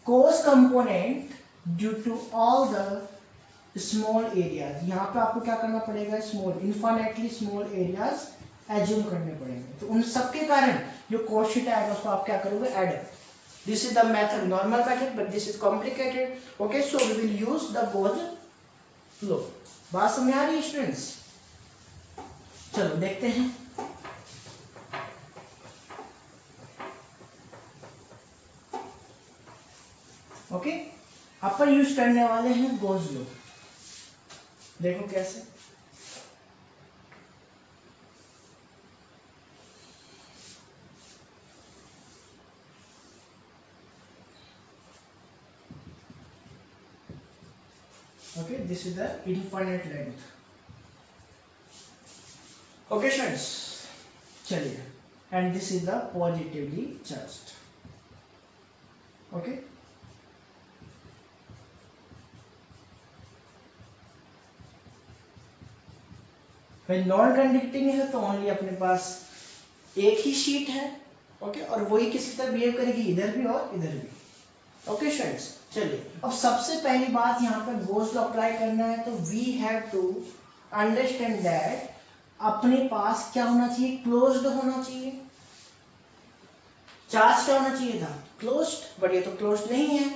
cos component due to all the small areas. यहाँ पे आपको क्या करना पड़ेगा? Small, infinitely small areas assume करने पड़ेंगे, तो उन सबके कारण जो cos थीटा आएगा उसको आप क्या करोगे? Add. This is the method, normal method, but this is complicated. Okay, so we will use the Gauss law. बात समझ आ रही है स्टूडेंट्स? चलो देखते हैं। ओके, अपन यूज करने वाले हैं गोस लॉ। देखो कैसे। Okay, this is the infinite length. Okay friends, चलिए, and this is the positively charged. Okay, when non conducting है तो ओनली अपने पास एक ही शीट है, ओके, और वही किसी तरह बिहेव करेगी, इधर भी और इधर भी। ओके स्टूडेंट्स, चलिए अब सबसे पहली बात यहाँ पे गोस लॉ अप्लाई करना है, तो we have to understand that अपने पास क्या होना चाहिए, क्लोज्ड होना चाहिए। चार्ज क्या होना चाहिए था, क्लोज्ड, बट ये तो क्लोज्ड नहीं है,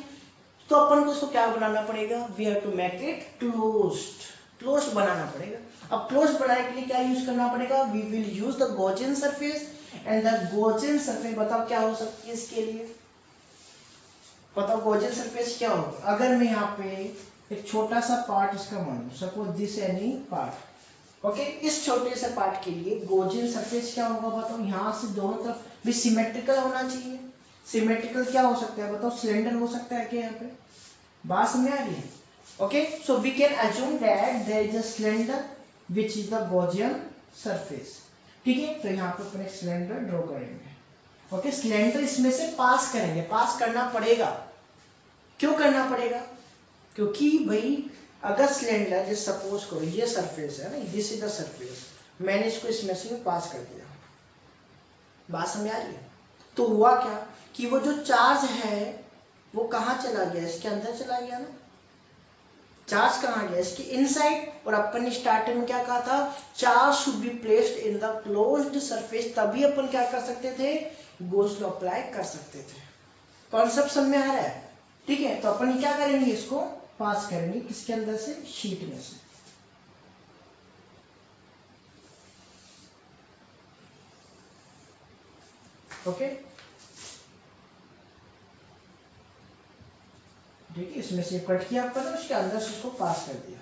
तो अपन को इसको क्या बनाना पड़ेगा, we have to make it closed, closed बनाना पड़ेगा। अब क्लोज्ड बनाने के लिए क्या यूज करना पड़ेगा, we will use the Gaussian surface, and the Gaussian surface बताओ क्या हो सकती है इसके लिए, बताओ गॉसियन सरफेस क्या होगा। अगर मैं यहाँ पे एक छोटा सा पार्ट इसका मान लूं, suppose this any part, okay, इस छोटे से पार्ट के लिए गॉसियन सरफेस क्या होगा बताओ, यहाँ से दोनों तरफ भी सिमेट्रिकल होना चाहिए। सिमेट्रिकल क्या हो सकता है बताओ, सिलेंडर हो सकता है क्या, यहाँ पे बात समझ आ रही है। Okay, so we can assume that there is a cylinder which is the Gaussian surface. ठीक है, तो यहाँ पे अपन एक सिलेंडर ड्रॉ करेंगे। ओके, सिलेंडर इसमें से पास करेंगे, पास करना पड़ेगा। क्यों करना पड़ेगा, क्योंकि भाई अगर सिलेंडर जैसे सपोज करो ये सरफेस है ना, दिस इज द सरफेस, मैंने इसको इसमें से पास कर दिया, बात समझ आ रही है। तो हुआ क्या कि वो जो चार्ज है वो कहाँ चला गया, इसके अंदर चला गया ना, चार्ज कहाँ गया, इसके इनसाइड। और अपन ने स्टार्टिंग में क्या कहा था, charge should be placed in the closed surface, तभी अपन क्या कर सकते थे, गोस लॉ अप्लाई कर सकते थे। कॉन्सेप्ट समझ में आ रहा है, ठीक है। तो अपन क्या करेंगे, इसको पास करेंगे किसके अंदर से, शीट में से। ओके, ठीक है, इसमें से कट किया अपन, उसके अंदर से उसको पास कर दिया।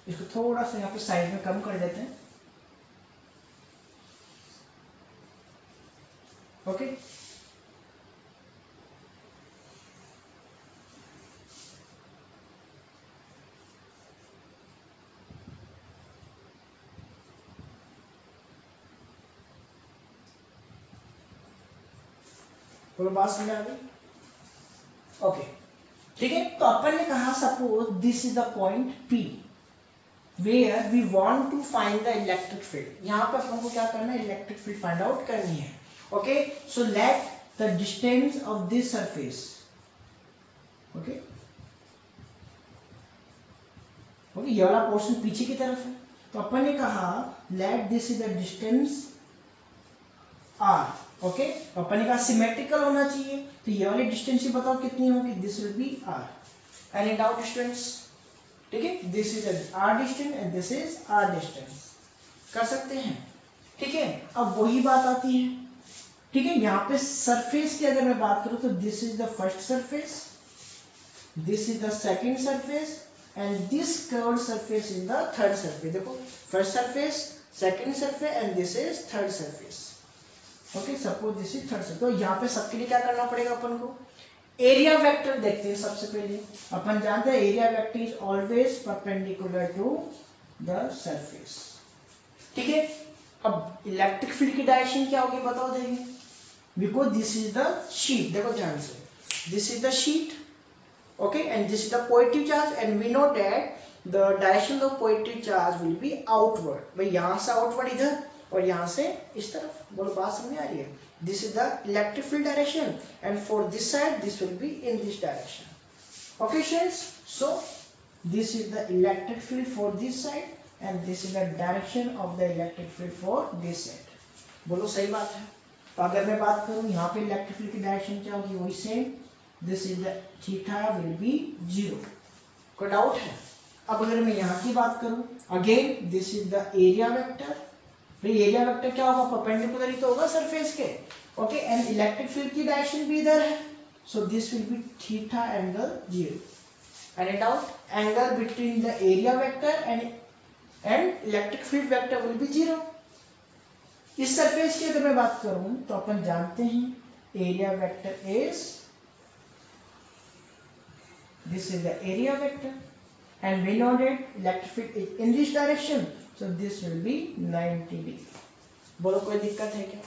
इसको थोड़ा सा यहाँ पे साइड में कम कर देते हैं। ओके, बोलो बात समझ आ गई। ओके, ठीक है, तो अपन ने कहा suppose this is the point P where we want to find the electric field. यहाँ पे अपन को क्या करना है, इलेक्ट्रिक फील्ड फाइंड आउट करनी है। Okay, so let the distance of this surface, okay, okay, ये वाला पोर्शन पीछे की तरफ है, तो अपन ने कहा let this is the distance R। Okay, अपन ने कहा सिमेट्रिकल होना चाहिए, तो ये वाली डिस्टेंस ही बताओ कितनी होगी, this will B R। Any doubt students, ठीक है, this is R distance and this is R distance, कर सकते हैं। ठीक है, अब वही बात आती है, ठीक है, यहाँ पे सरफेस की अगर मैं बात करूं तो this is the first surface, this is the second surface, and this curved surface is the third surface. देखो, first surface, second surface and this is third surface. Okay, suppose this is third surface. तो यहाँ पे सबके लिए क्या करना पड़ेगा अपन को, एरिया वेक्टर देखते हैं सबसे पहले। अपन जानते हैं area vector is always perpendicular to the surface. ठीक है, अब इलेक्ट्रिक फील्ड की डायरेक्शन क्या होगी बताओ, देंगे, because this is the sheet, देखो ध्यान से, this is the sheet, okay, and this is the positive charge, and we know that the direction of positive charge will be outward। भाई यहाँ से outward इधर और यहाँ से इस तरफ, बोलो बात समझ आ रही है। This is the electric field direction, and for this side this will be in this direction। Okay students, so this is the electric field for this side, and this is the direction of the electric field for this side। बोलो सही बात है। तो अगर मैं बात करूँ यहाँ पे इलेक्ट्रिक फील्ड की डायरेक्शन क्या होगी, वही same, this is the theta will be 0। कोई डाउट है। अब अगर मैं यहाँ की बात करूं, again this is the area vector, भाई एरिया वेक्टर क्या होगा, परपेंडिकुलर ही तो होगा सरफेस के। ओके, एंड इलेक्ट्रिक फील्ड की डायरेक्शन भी इधर है, सो this will B theta angle 0। Any doubt, angle between the area vector and electric field vector will be 0। इस सरफेस की अगर मैं बात करूं तो अपन जानते हैं area vector is, this is the area vector, and we know that electric field is in this direction, so this will be 90 degree। बोलो कोई दिक्कत है क्या।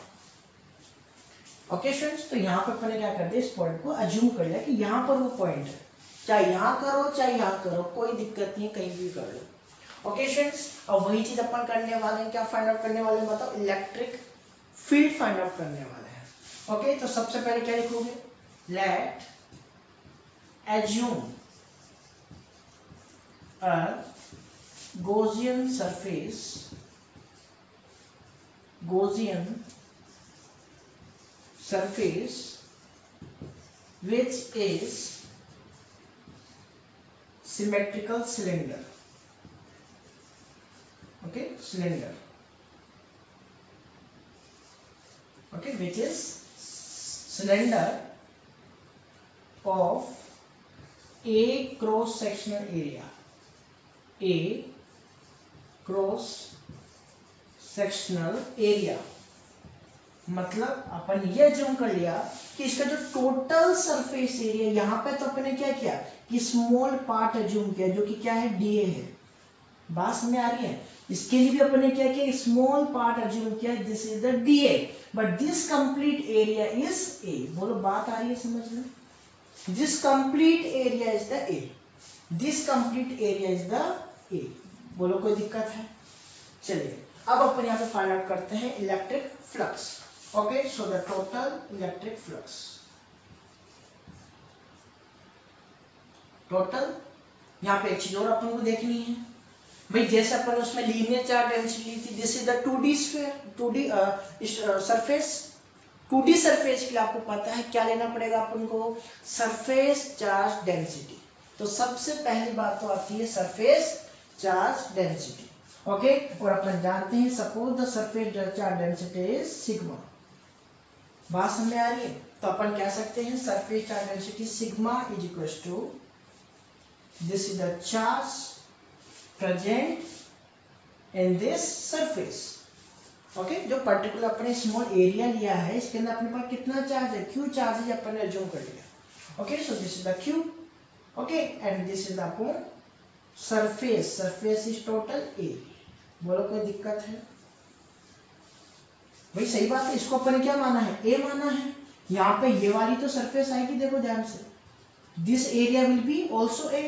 ओके स्टूडेंट्स, तो यहाँ पर अपने क्या कर दिया, इस पॉइंट को अज्यूम कर लिया कि यहाँ पर वो पॉइंट है, चाहे यहाँ करो चाहे यहाँ करो, कोई दिक्कत नहीं, कहीं भी कर लो। ओके स्टूडेंट्स, अब वही चीज अपन करने वाले हैं, क्या फाइंड आउट करने वाले हैं बताओ, इलेक्ट्रिक फील्ड फाइंड आउट करने वाले हैं। ओके, तो सबसे पहले क्या लिखोगे, let assume a Gaussian surface which is symmetrical cylinder. Okay, cylinder. Okay, which is cylinder of a cross sectional area. A cross sectional area, मतलब अपन ये अज्यूम कर लिया कि इसका जो टोटल सरफेस एरिया, यहां पे तो अपने क्या किया कि स्मॉल पार्ट अज्यूम किया जो कि क्या है, डीए है। बात समझ आ रही है? इसके लिए भी अपने क्या किया, स्मॉल पार्ट अज्यूम किया, this is the DA, but this complete area is a. बोलो बात आ रही है समझ में? This complete area is the A, this complete area is the ए। बोलो कोई दिक्कत है? चलिए अब अपन यहाँ पे फाइंड आउट करते हैं electric flux. Okay, so the total electric flux, total. यहाँ पे एक चीज और अपन को देखनी है भाई, जैसे अपन उसमें लीनियर चार्ज डेंसिटी ली थी, this is the 2D sphere, 2D surface. 2D surface के लिए आपको पता है क्या लेना पड़ेगा अपन को, सरफेस चार्ज डेंसिटी। तो सबसे पहली बात तो आती है सरफेस चार्ज डेंसिटी। ओके, और अपन जानते हैं suppose the surface charge density is sigma. बात समझ में आ रही है? तो अपन कह सकते हैं surface charge density sigma is equal to, this is the charge present in this surface. Okay, जो पर्टिकुलर अपने स्मॉल एरिया लिया है इसके अंदर अपने पास कितना चार्ज है, क्यू चार्ज है, अपन ने अज्यूम कर लिया। Okay, so this is the Q. Okay, and this is the upon surface, surface is total A. बोलो कोई दिक्कत है? भाई सही बात है, इसको अपन ने क्या माना है, ए माना है। यहाँ पे ये वाली तो सरफेस आएगी, देखो ध्यान से, this area will be also A.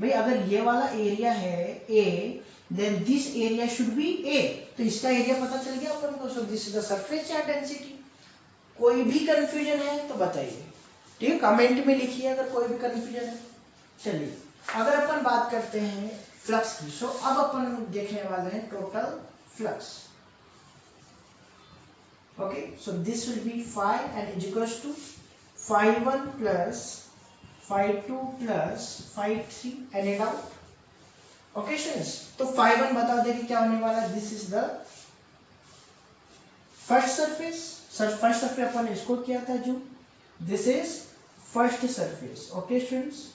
भाई अगर ये वाला एरिया है A, then this area should be A, तो इसका एरिया पता चल गया अपन को। So this is the surface charge density. कोई भी कंफ्यूजन है तो बताइए, ठीक है, कमेंट में लिखिए अगर कोई भी कंफ्यूजन है। चलिए अगर अपन बात करते हैं फ्लक्स की, सो अब अपन देखने वाले हैं total flux. Okay, so this will B phi and is equals to phi1 plus phi2 plus phi3 and it out. Okay students, तो phi1 बताओ देखिए क्या होने वाला है, this is the first surface. First surface अपन इसको किया था जो, this is first surface. Okay students,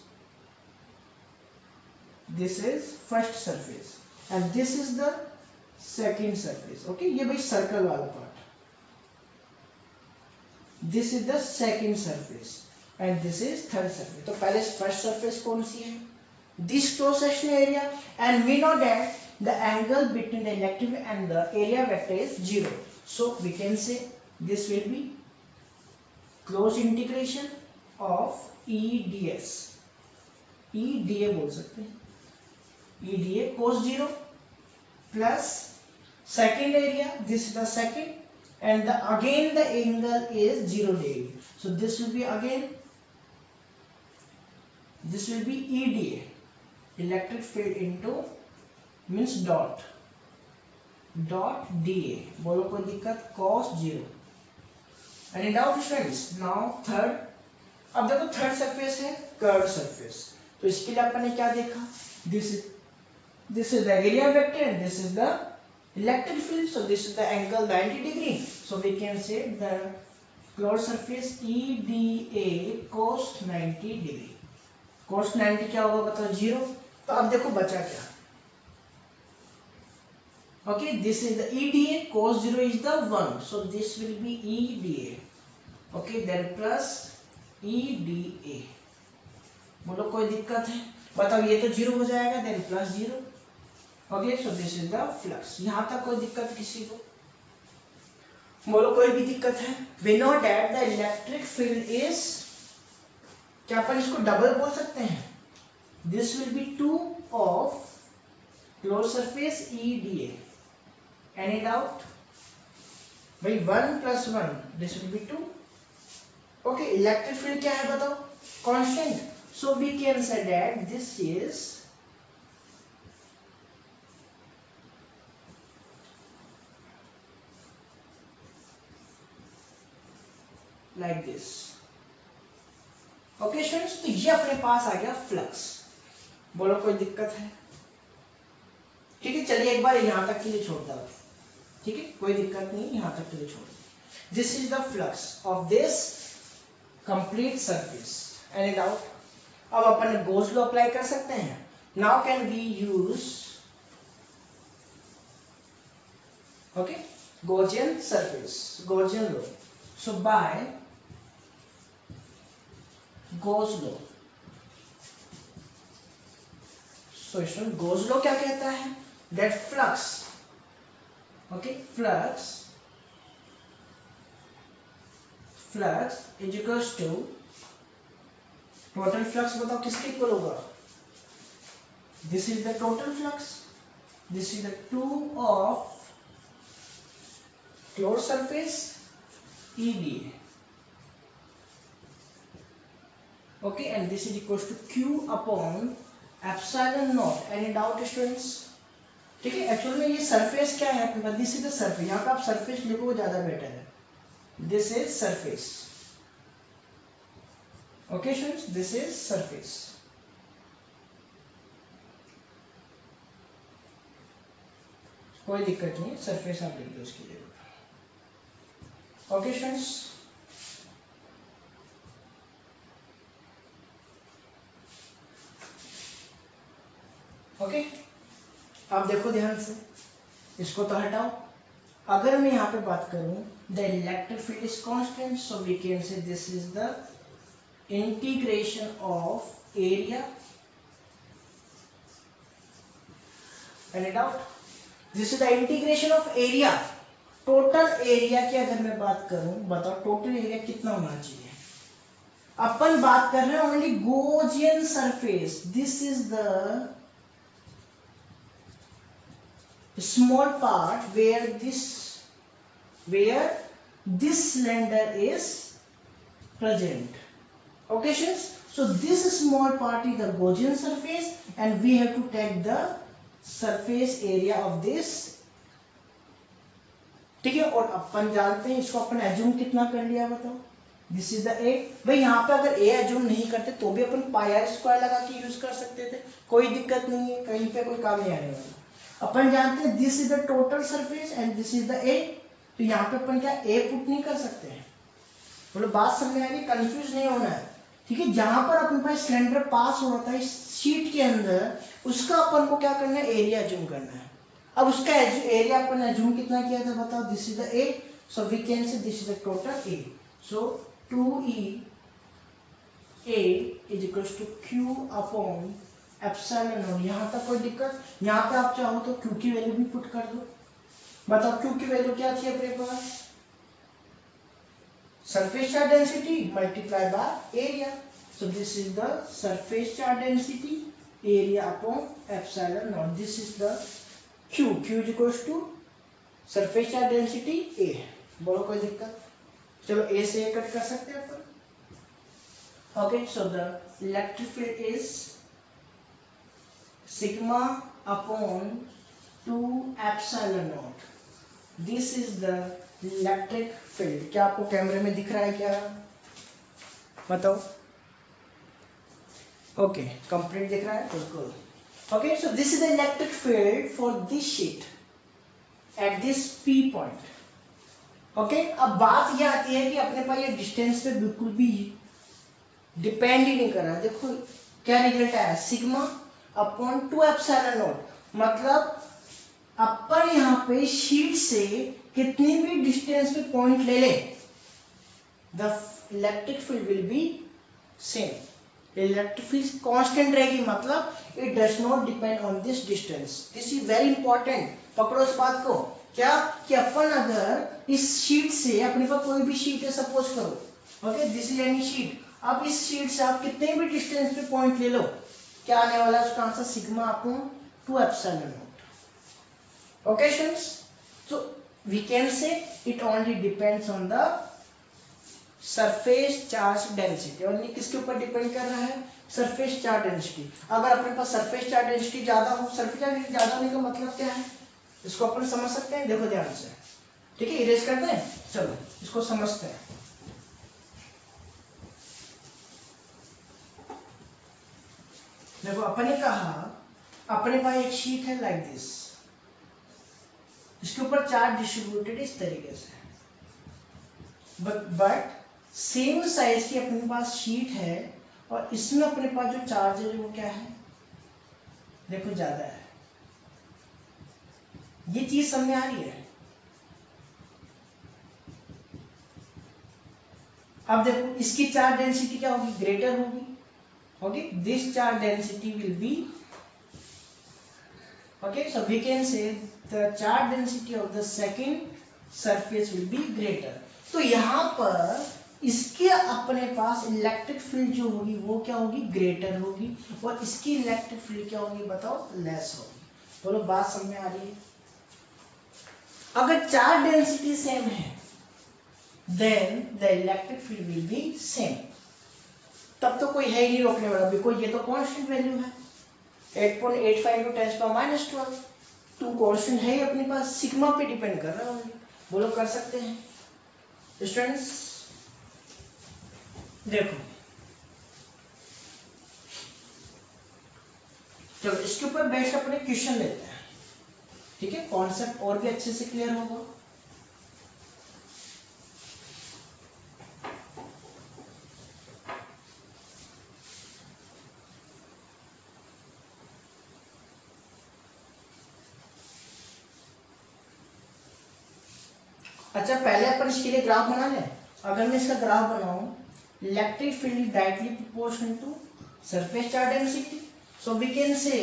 this is first surface and this is the second surface. okay, ये भाई सर्कल वाला part, this is the second surface and this is third surface. तो पहले first surface कौन सी है, this cross sectional area, and we know that the angle between the electric and the area vector is 0, so we can say this will be close integration of EDS, EDA बोल सकते हैं, EDA cos 0 plus second area, this is the second, and again the angle is 0 degree, so this will be again, this will be EDA, electric field into means dot DA। बोलो कोई दिक्कत, cos 0 and doubt friends। now third, अब देखो third surface है curve surface, तो इसके लिए अपन ने क्या देखा, this is the area vector and this is the electric field, so this is the angle 90 degree, so we can say the closed surface EDA cos 90 degree। cos 90 क्या होगा बताओ, 0। तो अब देखो बचा क्या, okay, this is the EDA, cos 0 is the 1, so this will be EDA, okay, then plus EDA। बोलो कोई दिक्कत है, बताओ ये तो 0 हो जाएगा, then plus 0। Okay, so this is the flux. यहां तक कोई दिक्कत किसी को, बोलो कोई भी दिक्कत है? We know that the electric field is, क्या अपन इसको डबल बोल सकते हैं, this will be 2 of close surface EDA, any doubt? भाई 1 plus 1, this will be 2, okay, electric field क्या है बताओ? Constant. So we can say that this is like this. Okay students, तो ये अपने पास आ गया फ्लक्स. बोलो कोई दिक्कत है? ठीक है, चलिए एक बार यहां तक के लिए छोड़ता हूं. ठीक है, कोई दिक्कत नहीं, यहां तक के लिए छोड़. This is the flux of this complete surface. Any doubt? अब अपन गॉस लॉ अप्लाई कर सकते हैं. Now can we use okay Gaussian surface, Gaussian law. So by Gauss law, so इसमें Gauss law क्या कहता है? That flux, okay, flux is equals to total flux. बताओ किसके इक्वल होगा? This is the total flux. This is the 2 of closed surface EDA. Okay, and this is equals to Q upon epsilon naught. Any doubt students? ठीक है, actual में ये surface क्या है अपने पास? This is the surface. यहाँ पे आप सरफेस लिखो वो ज्यादा बेटर है. This is surface. Okay students, this is surface. कोई दिक्कत नहीं, सरफेस आप लिख दो उसकी जगह. ओके स्टूडेंट्स, ओके, आप देखो ध्यान से, इसको तो हटाओ. अगर मैं यहाँ पे बात करूं, the electric field is constant, so we can say this is the integration of area. Any doubt? This is the integration of area. Total area की अगर मैं बात करूं, बताओ टोटल एरिया कितना होना चाहिए? अपन बात कर रहे हैं only Gaussian surface. This is the small part where this cylinder is present. Okay students, so this small part is the Gaussian surface and we have to take the surface area of this. ठीक है, और अपन जानते हैं इसको अपन assume कितना कर लिया बताओ? दिस इज द ए. भाई यहाँ पे अगर ए एज्यूम नहीं करते तो भी अपन पाई आर स्क्वायर लगा के यूज कर सकते थे, कोई दिक्कत नहीं है, कहीं पे कोई काम नहीं आने वाला. अपन जानते हैं this is the total surface and this is the ए. तो यहाँ पे अपन क्या ए पुट नहीं कर सकते हैं? बोलो बात समझ में आ रही? कंफ्यूज नहीं होना है. ठीक है, जहां पर अपन पास सिलेंडर पास हो रहा था इस शीट के अंदर, उसका अपन को क्या करना है? एरिया एज्यूम करना है. अब उसका एरिया अपन एज्यूम कितना किया था बताओ? This is the A, so we can say this is the total A. So 2E A is equals to Q upon epsilon naught. यहाँ तक कोई दिक्कत? यहाँ पे आप चाहो तो Q की वैल्यू भी पुट कर दो. बताओ Q की वैल्यू क्या थी अपने पास? Surface charge density multiply by area. So this is the surface charge density area upon epsilon not. This is the Q. Q is equals to surface charge density A. बोलो कोई दिक्कत? चलो A से A cut कर सकते हैं अपन. Okay, so the electric field is sigma upon 2 epsilon naught. This is the electric field. क्या आपको कैमरे में दिख रहा है क्या? बताओ. ओके, कंप्लीट दिख रहा है, बिल्कुल. Okay, so this is the electric field for this sheet at this P point. Okay, अब बात ये आती है कि अपने पास ये डिस्टेंस पे बिल्कुल भी डिपेंड ही नहीं कर रहा. देखो क्या रिजल्ट आया? Sigma upon 2 epsilon not. मतलब अपन यहाँ पे शीट से कितनी भी डिस्टेंस पे पॉइंट ले ले, the electric field will be same. Electric field constant रहेगी, मतलब it does not depend on this distance. This is very important. पकड़ो इस बात को. क्या कि अपन अगर इस शीट से, अपने पास कोई भी शीट है सपोज करो, okay, this is any sheet. अब इस शीट से आप कितने भी डिस्टेंस पे पॉइंट ले लो, क्या आने वाला है उसका answer? Sigma upon 2 epsilon not. Okay students, so we can say it only depends on the surface charge density, और ये किसके ऊपर डिपेंड कर रहा है, सरफेस चार्ज डेंसिटी। अगर अपने पास सरफेस चार्ज डेंसिटी ज्यादा हो, सरफेस चार्ज डेंसिटी ज्यादा होने का मतलब क्या है, इसको अपन समझ सकते हैं, देखो ध्यान से, ठीक है, इरेज करते हैं, चलो इसको समझते हैं। देखो अपन ने कहा अपने पास एक शीट है लाइक दिस, इसके ऊपर चार्ज डिस्ट्रीब्यूटेड इस तरीके से, बट सेम साइज की अपने पास शीट है और इसमें अपने पास जो चार्ज है वो क्या है, देखो ज्यादा है। ये चीज समझ आ रही है। अब देखो इसकी चार्ज डेंसिटी क्या होगी, ग्रेटर होगी, okay, this charge density will B, okay, so we can say the charge density of the second surface will be greater। तो यहाँ पर इसके अपने पास इलेक्ट्रिक फील्ड जो होगी वो क्या होगी, ग्रेटर होगी, और इसकी इलेक्ट्रिक फील्ड क्या होगी बताओ, लेस होगी। बोलो बात समझ में आ रही है। अगर चार्ज डेंसिटी सेम है then the electric field will be same, तब तो कोई है ही नहीं रोकने वाला, बिकॉज ये तो कांस्टेंट वैल्यू है, 8.85 into 10⁻12, टू कांस्टेंट है अपने पास, सिग्मा पे डिपेंड कर रहा है। बोलो कर सकते हैं स्टूडेंट्स। देखो चलो इसके ऊपर बेस्ट अपने क्वेश्चन लेते हैं, ठीक है, कॉन्सेप्ट और भी अच्छे से क्लियर होगा। अच्छा पहले अपन इसके लिए ग्राफ बना लें। अगर मैं इसका ग्राफ बनाऊं, electric field directly proportional to surface charge density, so we can say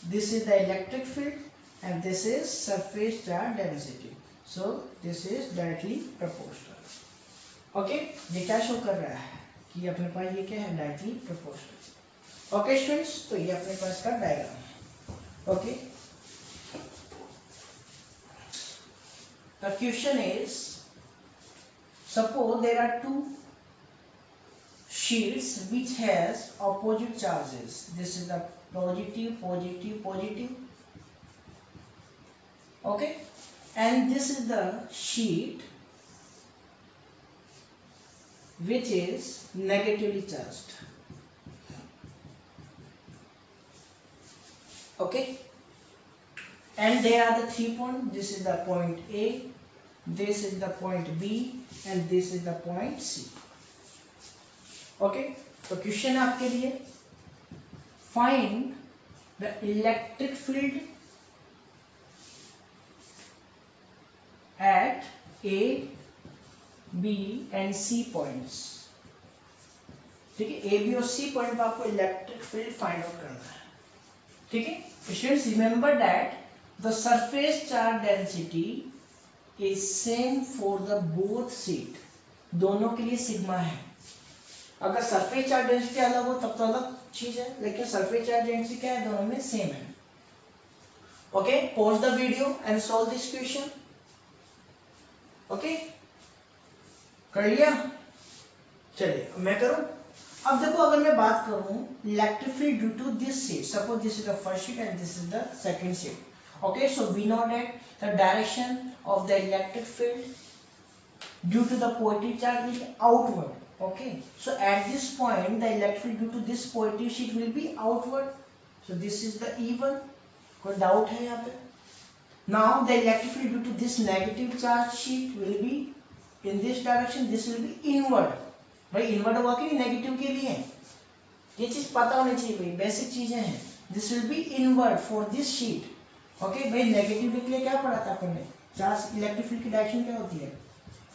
this is the electric field and this is surface charge density, so this is directly proportional। okay, ये क्या show कर रहा है कि अपने पास ये क्या है, डायरेक्टली प्रोपोर्शनल। ओके स्टूडेंट्स, तो ये अपने पास का diagram. Okay, the question is, suppose there are two sheets which has opposite charges, this is the positive positive positive, okay, and this is the sheet which is negatively charged, okay, and there are the 3 points, this is the point A, this is the point B and this is the point C। Okay, तो question आपके लिए, find the electric field at A B and C points, ठीक है, A B और C point पर आपको electric field find out करना है, ठीक है। Students remember that the surface charge density is same for the both sheet, दोनों के लिए सिग्मा है। अगर सरफेस चार्ज डेंसिटी अलग हो तब तो अलग चीज है, लेकिन सरफेस चार्ज डेंसिटी क्या है, दोनों में सेम है। Okay, pause the video and solve this question. Okay, कर लिया, चलिए मैं करूं। अब देखो अगर मैं बात करूं electric field due to this sheet, suppose this is the first sheet and this is the second sheet. Okay, so we know that the direction of the electric field due to the positive charge is outward. Okay, so at this point the electric field due to this positive sheet will be outward, so this is the E1, कोई doubt है यहाँ पे। now the electric field due to this negative charge sheet will be in this direction, this will be inward। भाई inward हुआ कि negative के लिए, ये चीज पता होनी चाहिए भाई, बेसिक चीजें हैं। this will be inward for this sheet। okay, भाई नेगेटिव के लिए क्या पढ़ा था अपन ने, चार्ज इलेक्ट्रिक फील्ड की डायरेक्शन क्या होती है,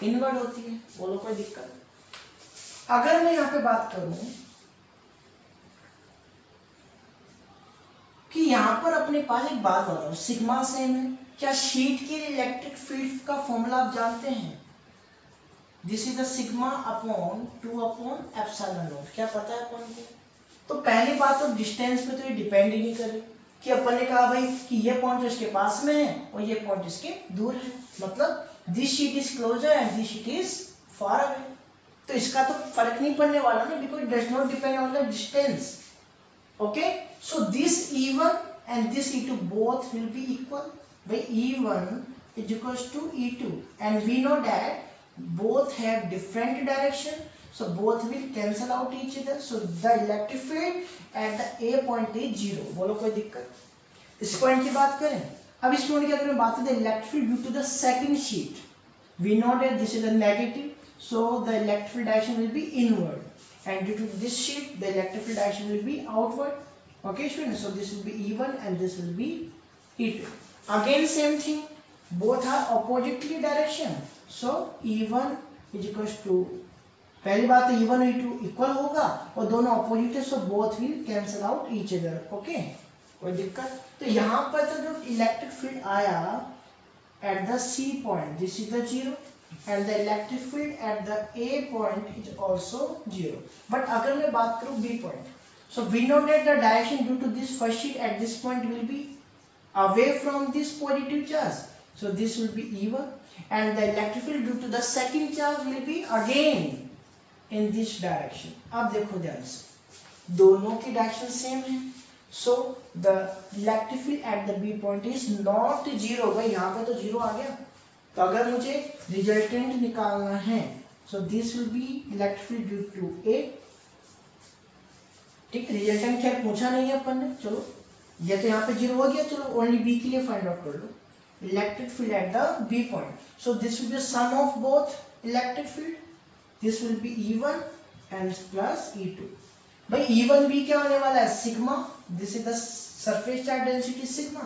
इनवर्ड होती है। बोलो कोई दिक्कत। अगर मैं यहाँ पे बात करूं कि यहाँ पर अपने पास एक बात बताओ, सिग्मा सेम है, क्या शीट के इलेक्ट्रिक फील्ड का फॉर्मूला आप जानते हैं, this is the sigma upon 2 upon epsilon not, क्या पता है अपन को। तो पहली बात तो डिस्टेंस पे तो ये डिपेंड ही नहीं करे, कि अपन ने कहा भाई कि ये पॉइंट इसके पास में है और ये पॉइंट इसके दूर है, मतलब this sheet is closer and this sheet is far away, तो इसका तो फर्क नहीं पड़ने वाला ना, because does not depend on the distance. Okay, so this E1 and this E2 both will be equal. By E1 is equals to E2 and we know that both have different direction, so both will cancel out each other. So the electric field at the A point is 0. बोलो कोई दिक्कत? इस point की बात करें. अब इस point की अगर मैं बात करें electric field due to the second sheet, we know that this is a negative, so the electric field direction will be inward, and due to this sheet the electric field direction will be outward. Okay students, so this will be E1 and this will be E2. Again same thing, both are oppositely direction, so E1 is equals to, पहली बात तो E1 और E2 equal होगा और दोनों opposite है, so both will cancel out each other. Okay, कोई दिक्कत? तो यहाँ पर तो जो इलेक्ट्रिक फील्ड आया at the C point, this is the 0, and the electric field at the A point is also 0. But अगर मैं बात करूँ B point, so we know that the direction due to this first sheet at this point will be away from this positive charge, so this will be E1, and the electric field due to the second charge will be again in this direction. अब देखो ध्यान से, दोनों की direction same है, so the electric field at the B point is not 0. भाई यहाँ पे तो 0 आ गया, तो अगर मुझे रिजल्टेंट निकालना है, so this will be electric field due to A. ठीक, रिजल्टेंट खैर पूछा नहीं है अपन ने, चलो ये तो यहाँ पे 0 हो गया, चलो ओनली B के लिए फाइंड आउट कर लो. Electric field at the B point, so this will be sum of both electric field, this will be E1 and plus E2. भाई E1 भी क्या होने वाला है, sigma, this is the surface charge density sigma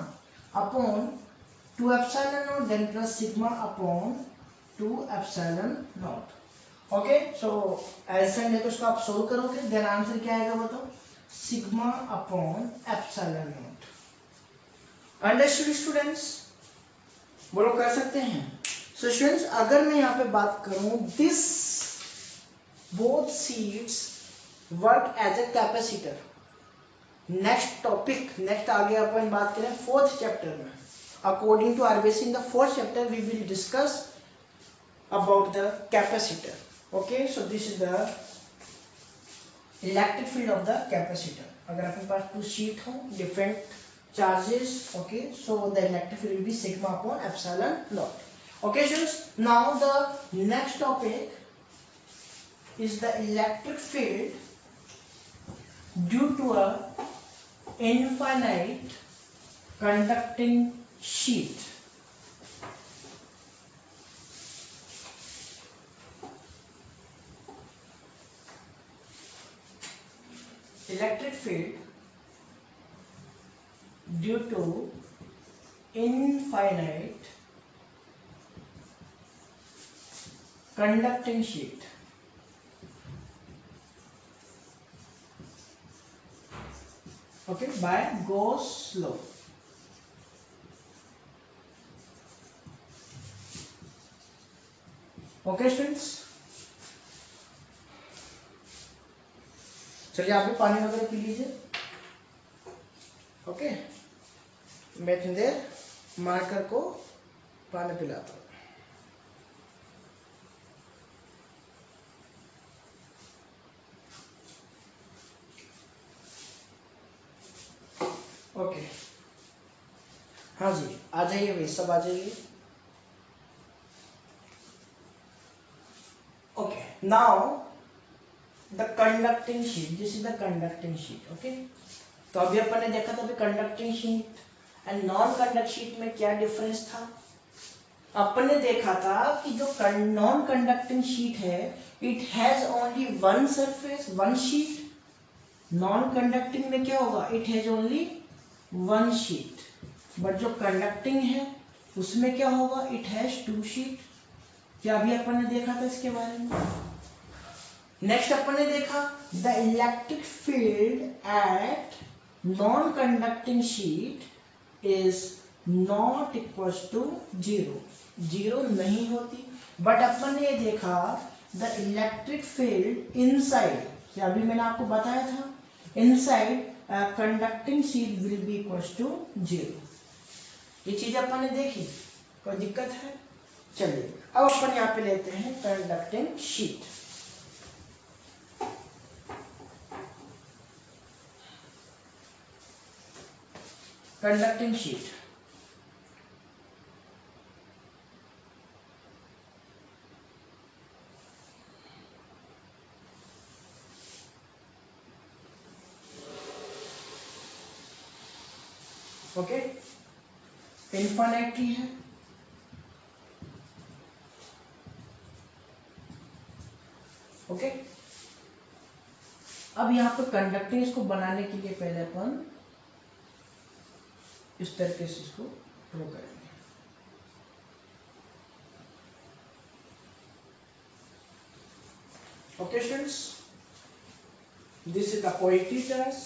upon 2 epsilon not then plus sigma upon 2 epsilon not. Okay, so ऐसा है तो उसको आप सोल्व करोगे, देन आंसर क्या आएगा बताओ, sigma upon epsilon not. Understood students? बोलो कर सकते हैं? सो स्टूडेंट्स अगर मैं यहाँ पे बात करूं, this both sheets work as a capacitor. Next topic, next आगे अपन बात करें फोर्थ चैप्टर में. According to RBC in the fourth chapter we will discuss about the capacitor. Okay, so this is the electric field of the capacitor. अगर अपने पास two sheet हो different charges, okay, so the electric field will be sigma upon epsilon not. Okay students, now the next topic is the electric field due to a infinite conducting sheet. Electric field due to infinite conducting sheet. Okay, by Gauss law. Okay students, चलिए आप भी पानी वगैरह P लीजिए. Okay, मैं इतनी देर marker को पानी पिलाता हूँ. ओके, हाँ जी, आ जाइए भाई, सब आ जाइए. Okay, now the conducting sheet, this is the conducting sheet. Okay, तो अभी अपन ने देखा था अभी conducting sheet and non conduct sheet में क्या डिफरेंस था. अपन ने देखा था कि जो नॉन कंडक्टिंग शीट है it has only one surface, one sheet. Non conducting में क्या होगा, it has only one sheet. But जो कंडक्टिंग है उसमें क्या होगा, इट हैज टू शीट. क्या अभी अपन ने देखा था इसके बारे में. नेक्स्ट अपन ने देखा the electric field at non conducting sheet is not equal to 0. 0 नहीं होती. बट अपन ने ये देखा द इलेक्ट्रिक फील्ड इनसाइड, अभी मैंने आपको बताया था, inside conducting sheet will be equal to 0. ये चीज अपन ने देखी, कोई दिक्कत है? चलिए अब अपन यहाँ पे लेते हैं conducting sheet. Conducting sheet okay, infinitely है, ओके। अब यहाँ पे कंडक्टिंग इसको बनाने के लिए पहले अपन इस तरीके से इसको ड्रॉ करेंगे। Okay students, this is the positive charge,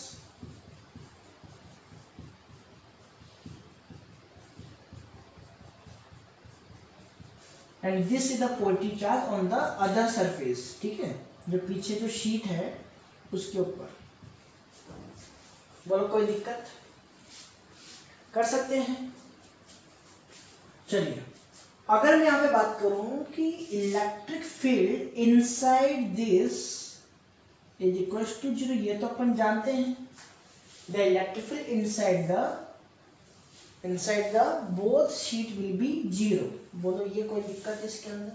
and this is the positive charge on the other surface. ठीक है, जो पीछे जो शीट है उसके ऊपर। बोलो कोई दिक्कत, कर सकते हैं। चलिए अगर मैं यहाँ पे बात करूं कि electric field inside this is equals to 0, ये तो अपन जानते हैं। The electric field inside the both sheet will be 0। बोलो ये कोई दिक्कत इसके अंदर?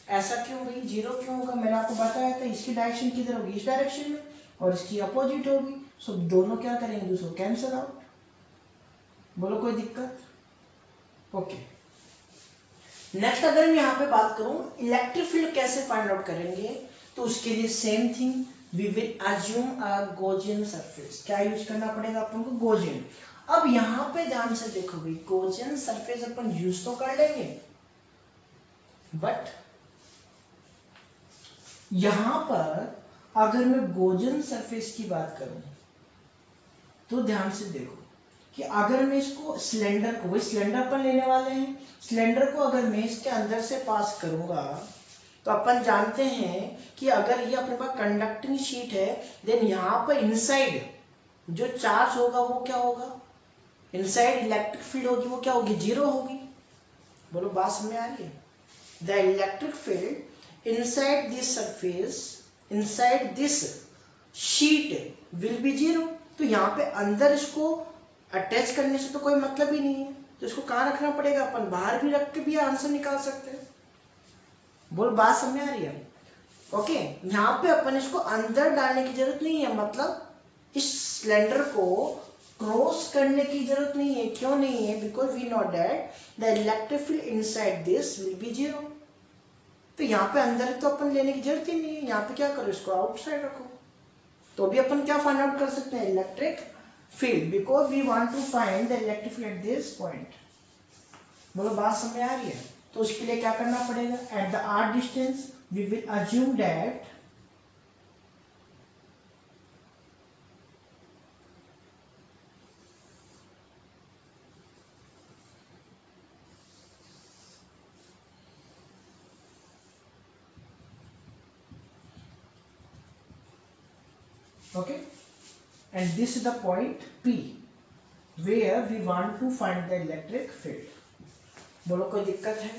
ऐसा क्यों भाई 0 क्यों होगा? मैंने आपको बताया था इसकी डायरेक्शन किधर होगी, इस डायरेक्शन में, और इसकी अपोजिट होगी। सो दोनों क्या करेंगे, दूसरों कैंसिल आउट। बोलो कोई दिक्कत? ओके। नेक्स्ट अगर मैं यहाँ पे बात करूं इलेक्ट्रिक फील्ड कैसे फाइंड आउट करेंगे, तो उसके लिए same thing, we will assume a Gaussian surface. क्या यूज करना पड़ेगा अपन को? गॉसियन। अब यहाँ पे ध्यान से देखो भाई, गॉसियन सरफेस अपन यूज तो कर लेंगे, बट यहां पर अगर मैं गॉसियन सरफेस की बात करूं तो ध्यान से देखो कि अगर मैं इसको सिलेंडर को, वही सिलेंडर अपन लेने वाले हैं, सिलेंडर को अगर मैं इसके अंदर से पास करूंगा तो अपन जानते हैं कि अगर ये अपने पास कंडक्टिंग शीट है, देन यहाँ पर इनसाइड जो चार्ज होगा वो क्या होगा, इनसाइड इलेक्ट्रिक फील्ड होगी वो क्या होगी, 0 होगी। बोलो बात समझ आ रही है? The electric field inside this surface, inside this sheet will be 0। तो यहाँ पे अंदर इसको अटैच करने से तो कोई मतलब ही नहीं है, तो इसको कहाँ रखना पड़ेगा, अपन बाहर भी रख के भी आंसर निकाल सकते हैं। बोल बात समझ आ रही है? ओके, यहाँ पे अपन इसको अंदर डालने की जरूरत नहीं है, मतलब इस सिलेंडर को क्रॉस करने की जरूरत नहीं है। क्यों नहीं है? Because we know that the electric field inside this will be 0। तो यहाँ पे अंदर तो अपन लेने की जरूरत ही नहीं है, यहाँ पे क्या करो, इसको आउटसाइड रखो। तो भी अपन क्या फाइंड आउट कर सकते हैं, electric field, because we want to find the electric field at this point. बोलो बात समझ आ रही है? तो उसके लिए क्या करना पड़ेगा, at the R distance we will assume that okay, and this is the point P where we want to find the electric field। बोलो कोई दिक्कत है?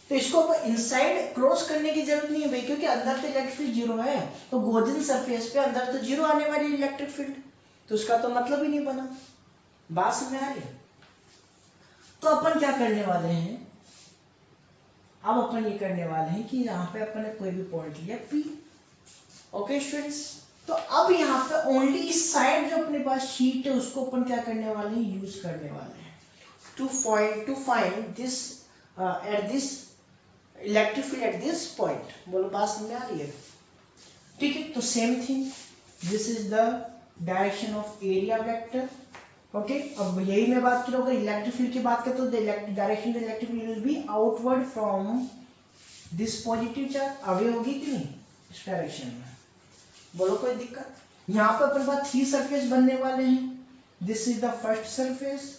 तो इसको इनसाइड क्रॉस करने की जरूरत नहीं है भाई, क्योंकि अंदर तो इलेक्ट्रिक फील्ड 0 है, तो गॉसियन सरफेस पे अंदर तो 0 आने वाली इलेक्ट्रिक फील्ड, तो उसका तो मतलब ही नहीं बना। बात समझ आ रही है? तो अपन क्या करने वाले हैं, अब अपन ये करने वाले हैं कि यहाँ पे अपन ने कोई भी पॉइंट लिया P। ओके स्टूडेंट्स, तो अब यहाँ पे ओनली इस साइड जो अपने पास शीट है उसको अपन क्या करने वाले हैं, यूज करने वाले हैं to find this at this electric field at this point. बोलो बात समझ आ रही है? ठीक है, तो same thing, this is the direction of area vector. Okay, अब यही मैं बात करूँ, अगर इलेक्ट्रिक फील्ड की बात करें तो direction of electric field will B outward from this positive charge. आगे होगी कि नहीं इस डायरेक्शन में? बोलो कोई दिक्कत? यहाँ पर अपने पास 3 सरफेस बनने वाले हैं, this is the first surface,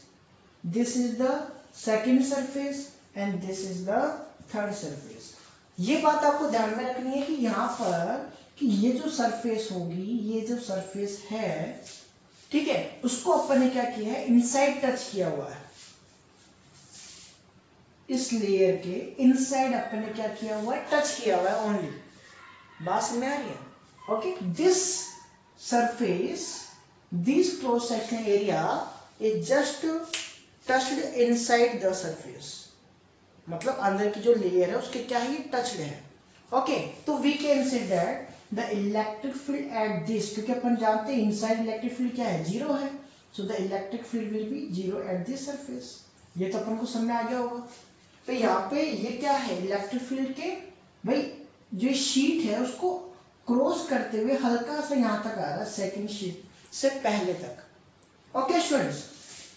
this is the second surface and this is the third surface. ये बात आपको ध्यान में रखनी है कि यहाँ पर कि ये जो सरफेस होगी, ये जो सरफेस है, ठीक है, उसको अपन ने क्या किया है, इनसाइड टच किया हुआ है। इस लेयर के इनसाइड अपन ने क्या किया हुआ है, टच किया हुआ है ओनली। बात समझ में आ रही है? Okay, this surface, this cross section area is just touched inside the surface, मतलब अंदर की जो लेयर है उसके क्या है, टच्ड है। ओके, तो we can say that the electric field at this, क्योंकि अपन जानते हैं इनसाइड इलेक्ट्रिक फील्ड क्या है, जीरो है, सो the electric field will be zero at this surface. ये तो अपन को समझ में आ गया होगा। तो यहाँ पे ये क्या है, इलेक्ट्रिक फील्ड के भाई जो शीट है उसको क्रॉस करते हुए हल्का सा यहाँ तक आ रहा है, सेकंड शीट से पहले तक। ओके स्टूडेंट्स,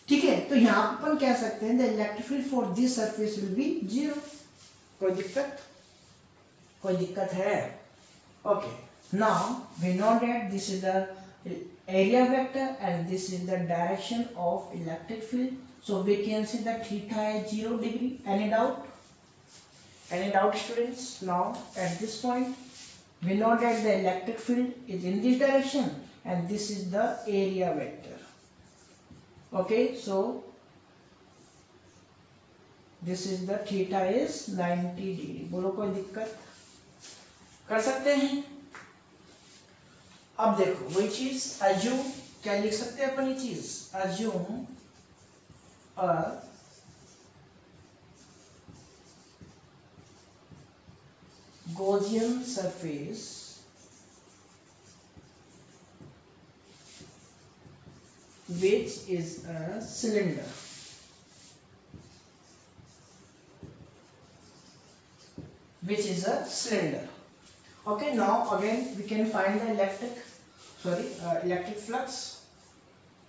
ठीक है, तो यहाँ पर अपन कह सकते हैं the electric field for this surface will be zero. कोई दिक्कत? कोई दिक्कत है? Okay, now we know that this is the area vector and this is the direction of electric field, so we can see that theta is 0 degree. Any doubt? Any doubt students? Now at this point we know that the electric field is in this direction and this is the area vector. Okay, so this is the theta is 90 degree. बोलो कोई दिक्कत? कर सकते हैं? अब देखो वही चीज, अज्यूम, क्या लिख सकते हैं अपन ये चीज, assume a Gaussian surface which is a cylinder. Which is a cylinder. Okay, now again we can find the electric flux.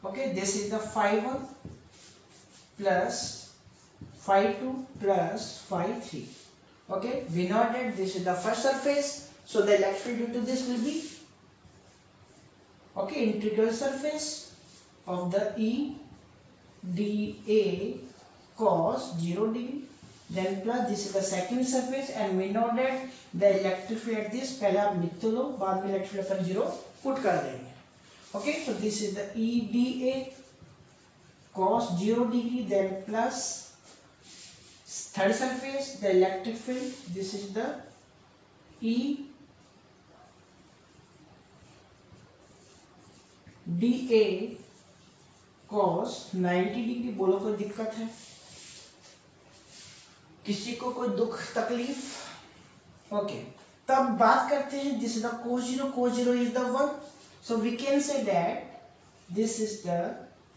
Okay, this is the phi 1 plus phi 2 plus phi 3. Okay, we know that this is the first surface, so the electric field due to this will be, okay, integral surface of the EDA cos 0 degree, then plus this is the second surface and we know that the electric field at this, पहले आप लिख तो लो, बाद में electric field अपन 0 put कर देंगे। Okay, so this is the EDA cos 0 degree, then plus third surface, the electric field, this is the EDA cos 90 degree. बोलो कोई दिक्कत है? किसी को कोई दुख तकलीफ? ओके, तब बात करते हैं this is the cos 0 is the 1, so we can say that this is the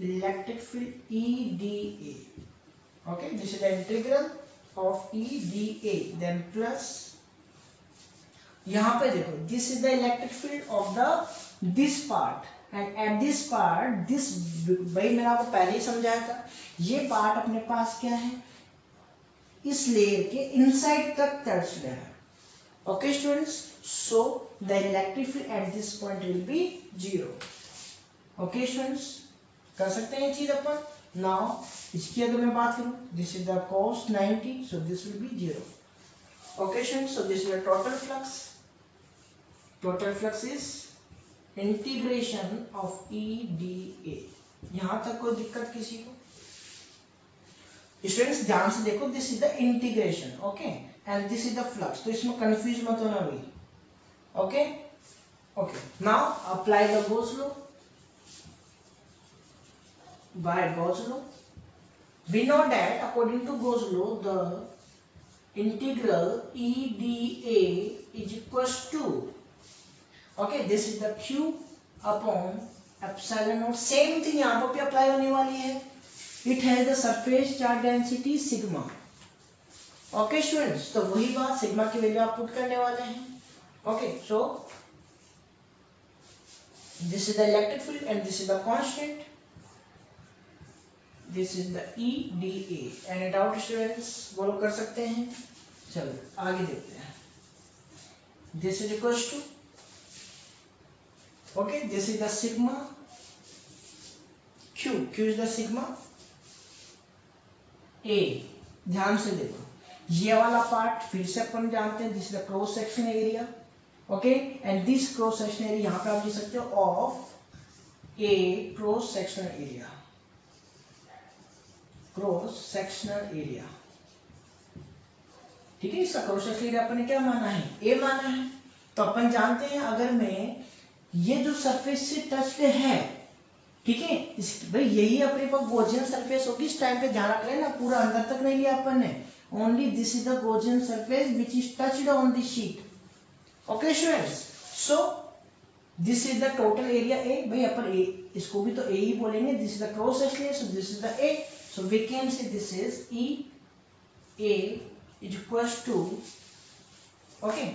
electric field EDA. Okay, this is the integral of EDA, then plus यहाँ पे देखो this is the electric field of the this part and at this part this, भाई मैंने आपको पहले ही समझाया था, ये पार्ट अपने पास क्या है, इस लेयर के इनसाइड तक टच्ड है। Okay students, so the electric field at this point will be 0। Okay students, कर सकते हैं ये चीज अपन। नाउ इसकी अगर मैं बात करूं, this is the cos 90, so this will be 0। Okay students, so this is the total flux. Total flux is integration of EDA। यहां तक कोई दिक्कत किसी को? स्टूडेंट्स ध्यान से देखो, this is the integration, okay, and this is the flux, तो इसमें कंफ्यूज मत होना भाई। Okay okay, now apply the Gauss law. By Gauss law we know that according to Gauss law the integral EDA is equals to, okay, this is the Q upon epsilon naught। Same thing यहाँ पर भी apply होने वाली है। It has the surface charge density sigma। Okay students, तो वही बात, sigma की वैल्यू आप पुट करने वाले हैं। Okay, so this is the electric field and this is the constant, this is the EDA। Any doubt students? बोलो कर सकते हैं? चलो आगे देखते हैं। This is equals to, okay, this is the sigma Q is the sigma A। ध्यान से देखो, ये वाला पार्ट फिर से अपन जानते हैं, this is the cross section area, okay, and this cross section area यहां पे आप लिख सकते हो of A cross sectional area, cross sectional area. ठीक है, इसका क्रॉस सेक्शनल एरिया अपन ने क्या माना है, ए माना है। तो अपन जानते हैं अगर मैं ये जो सरफेस से टच्ड है, ठीक है, भाई यही अपने पास गॉसियन सरफेस होगी इस टाइम पे, ध्यान रख लेना, पूरा अंदर तक नहीं लिया अपन ने, only this is the Gaussian surface which is touched on the sheet. Okay students, so this is the total area A, भाई अपन ए इसको भी तो ए ही बोलेंगे, this is the cross section, so this is the A, so we can say this is E A is equals to, okay,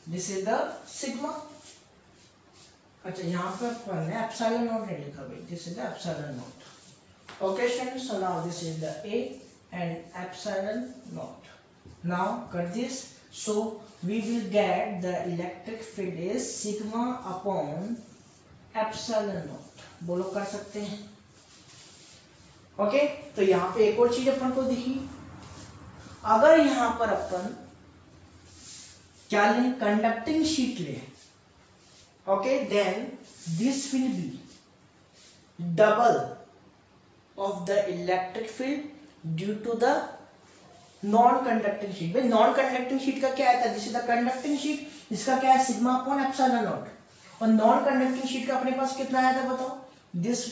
this is the sigma. अच्छा यहाँ पे अपन ने एप्सिलॉन नॉट नहीं लिखा भाई, this is the epsilon not. Okay students, so now this is the A and epsilon not. Now कर this, so we will get the electric field is sigma upon epsilon naught। बोलो कर सकते हैं, okay. तो यहाँ पे एक और चीज अपन को दिखी, अगर यहाँ पर अपन क्या लें, कंडक्टिंग शीट ले, okay, then this will be double of the electric field due to the non conducting sheet. भाई नॉन कंडक्टिंग शीट का क्या है, this is the conducting sheet, इसका क्या है सिग्मा अपॉन एप्सिलॉन नॉट, और नॉन कंडक्टिंग शीट का अपने पास कितना आया था बताओ, this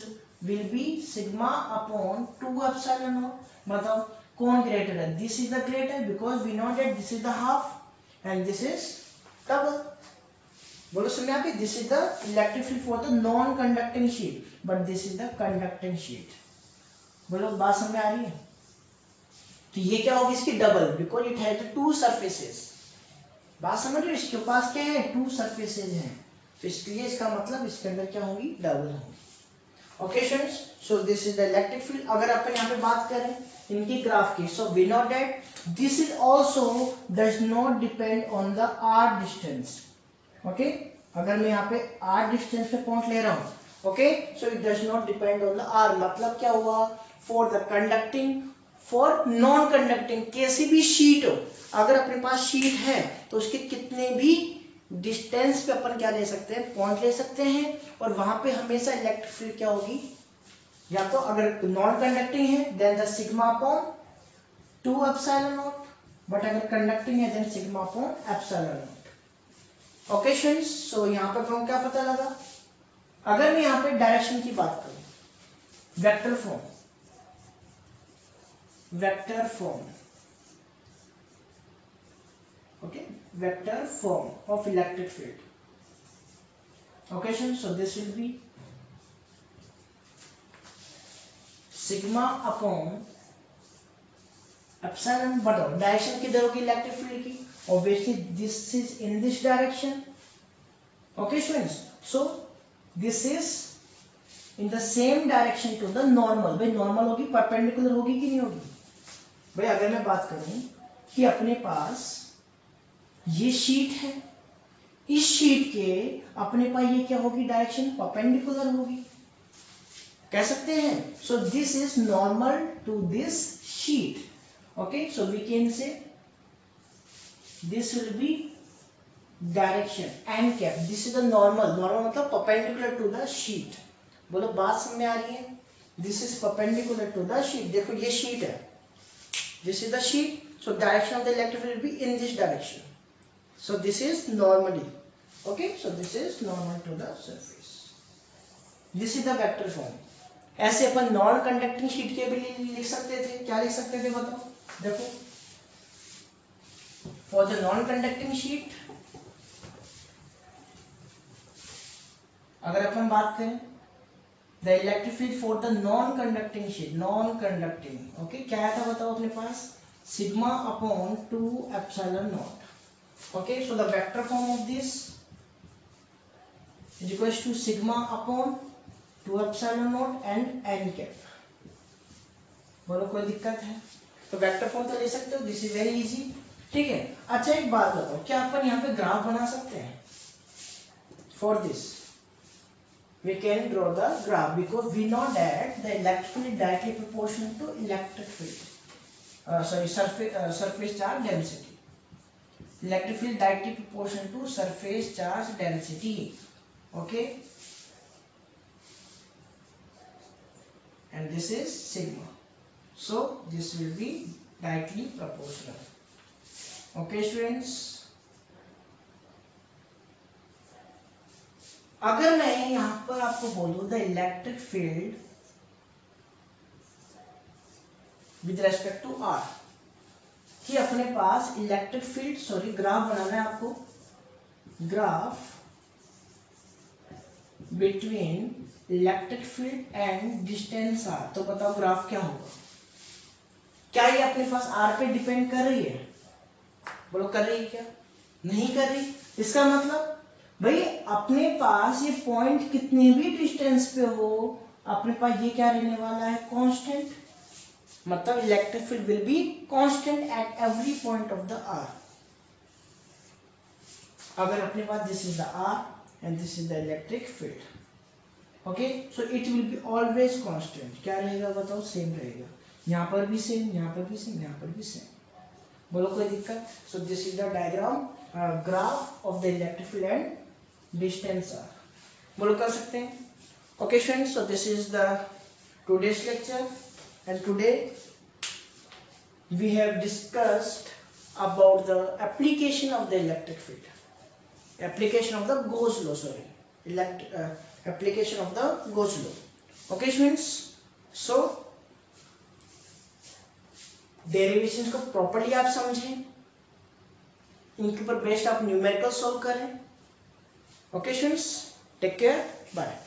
will be sigma upon 2 epsilon naught. बताओ कौन ग्रेटर है, this is the greater because we know that this is the half and this is double. बोलो समझ आ गई, this is the electric field for the non conducting sheet but this is the conducting sheet. बोलो बात समझ आ रही है, तो ये क्या होगी इसकी double, because it has to surfaces. बात समझ रहे हो, इसके पास क्या है, टू सरफेसेस हैं, तो इसलिए इसका मतलब इसके अंदर क्या होगी, डबल होगी। Okay students, so this is the electric field. अगर अपन यहाँ पे बात करें इनकी ग्राफ की, so we know that this is also does not depend on the R distance. Okay, अगर मैं यहाँ पे आर डिस्टेंस पे पॉइंट ले रहा हूँ, okay, so it does not depend on the R. मतलब क्या हुआ, for the conducting, for non conducting, कैसी भी शीट हो, अगर अपने पास शीट है तो उसके कितने भी डिस्टेंस पे अपन क्या ले सकते हैं, पॉइंट ले सकते हैं, और वहां पे हमेशा इलेक्ट्रिक फील्ड क्या होगी, या तो अगर नॉन कंडक्टिंग है then the sigma upon 2 epsilon not, but अगर कंडक्टिंग है then sigma upon epsilon not. Okay students, so यहाँ पे हम क्या पता लगा, अगर मैं यहाँ पे डायरेक्शन की बात करूं, vector form, vector form, okay, vector form of electric field. Okay, so this will be sigma upon epsilon, बताओ डायरेक्शन किधर होगी इलेक्ट्रिक फील्ड की, obviously this is in this direction. Okay students, so this is in the same direction to the normal। भाई normal होगी, perpendicular होगी कि नहीं होगी। भाई अगर मैं बात करूं कि अपने पास ये शीट है, इस शीट के अपने पास ये क्या होगी, डायरेक्शन परपेंडिकुलर होगी, कह सकते हैं। So this is normal to this sheet, okay, so we can say this will be direction and cap, this is the normal, normal मतलब परपेंडिकुलर टू द शीट। बोलो बात समझ में आ रही है, this is perpendicular to the sheet. देखो ये शीट है, this is the sheet, so direction of the electric field will be in this direction, so this is normally, okay, so this is normal to the surface, this is the vector form। ऐसे अपन non conducting sheet के भी लिख सकते थे, क्या लिख सकते थे बताओ, देखो for the non conducting sheet अगर अपन बात करें, the electric field for the non conducting sheet, non conducting, okay, क्या आया था बताओ अपने पास, sigma upon 2 epsilon not. Okay, so the vector form of this is equals to sigma upon 2 epsilon not and n cap. बोलो कोई दिक्कत है, तो वेक्टर फॉर्म तो ले सकते हो, दिस इज वेरी इजी, ठीक है। अच्छा एक बात बताओ, क्या अपन यहाँ पे ग्राफ बना सकते हैं, for this we can draw the graph because we know that the electric field is directly proportional to electric field, surface charge density. Electric field directly proportional to surface charge density, okay, and this is sigma, so this will be directly proportional. Okay students, अगर मैं यहां पर आपको बोलूं the electric field with respect to R, कि अपने पास electric field, sorry graph बनाना है आपको, graph between electric field and distance R. तो बताओ ग्राफ क्या होगा? क्या ये अपने पास आर पे डिपेंड कर रही है? बोलो कर रही है क्या? नहीं कर रही। इसका मतलब भाई अपने पास ये पॉइंट कितने भी डिस्टेंस पे हो, अपने पास ये क्या रहने वाला है? कांस्टेंट। मतलब electric field will be constant at every point of the R. अगर अपने पास this is the R and this is the electric field, okay, so it will be always constant. क्या रहेगा बताओ? सेम रहेगा। यहाँ पर भी सेम, यहाँ पर भी सेम, यहाँ पर भी सेम। बोलो कोई दिक्कत? So this is the diagram, graph of the electric field and distance R. बोलो कर सकते हैं? Okay friends, so this is the today's lecture, and today we have discussed about the application of the electric field, application of the Gauss law, application of the Gauss law. Okay students, so derivation को properly आप समझें, इनके ऊपर based आप numerical solve करें। Okay students, take care, bye.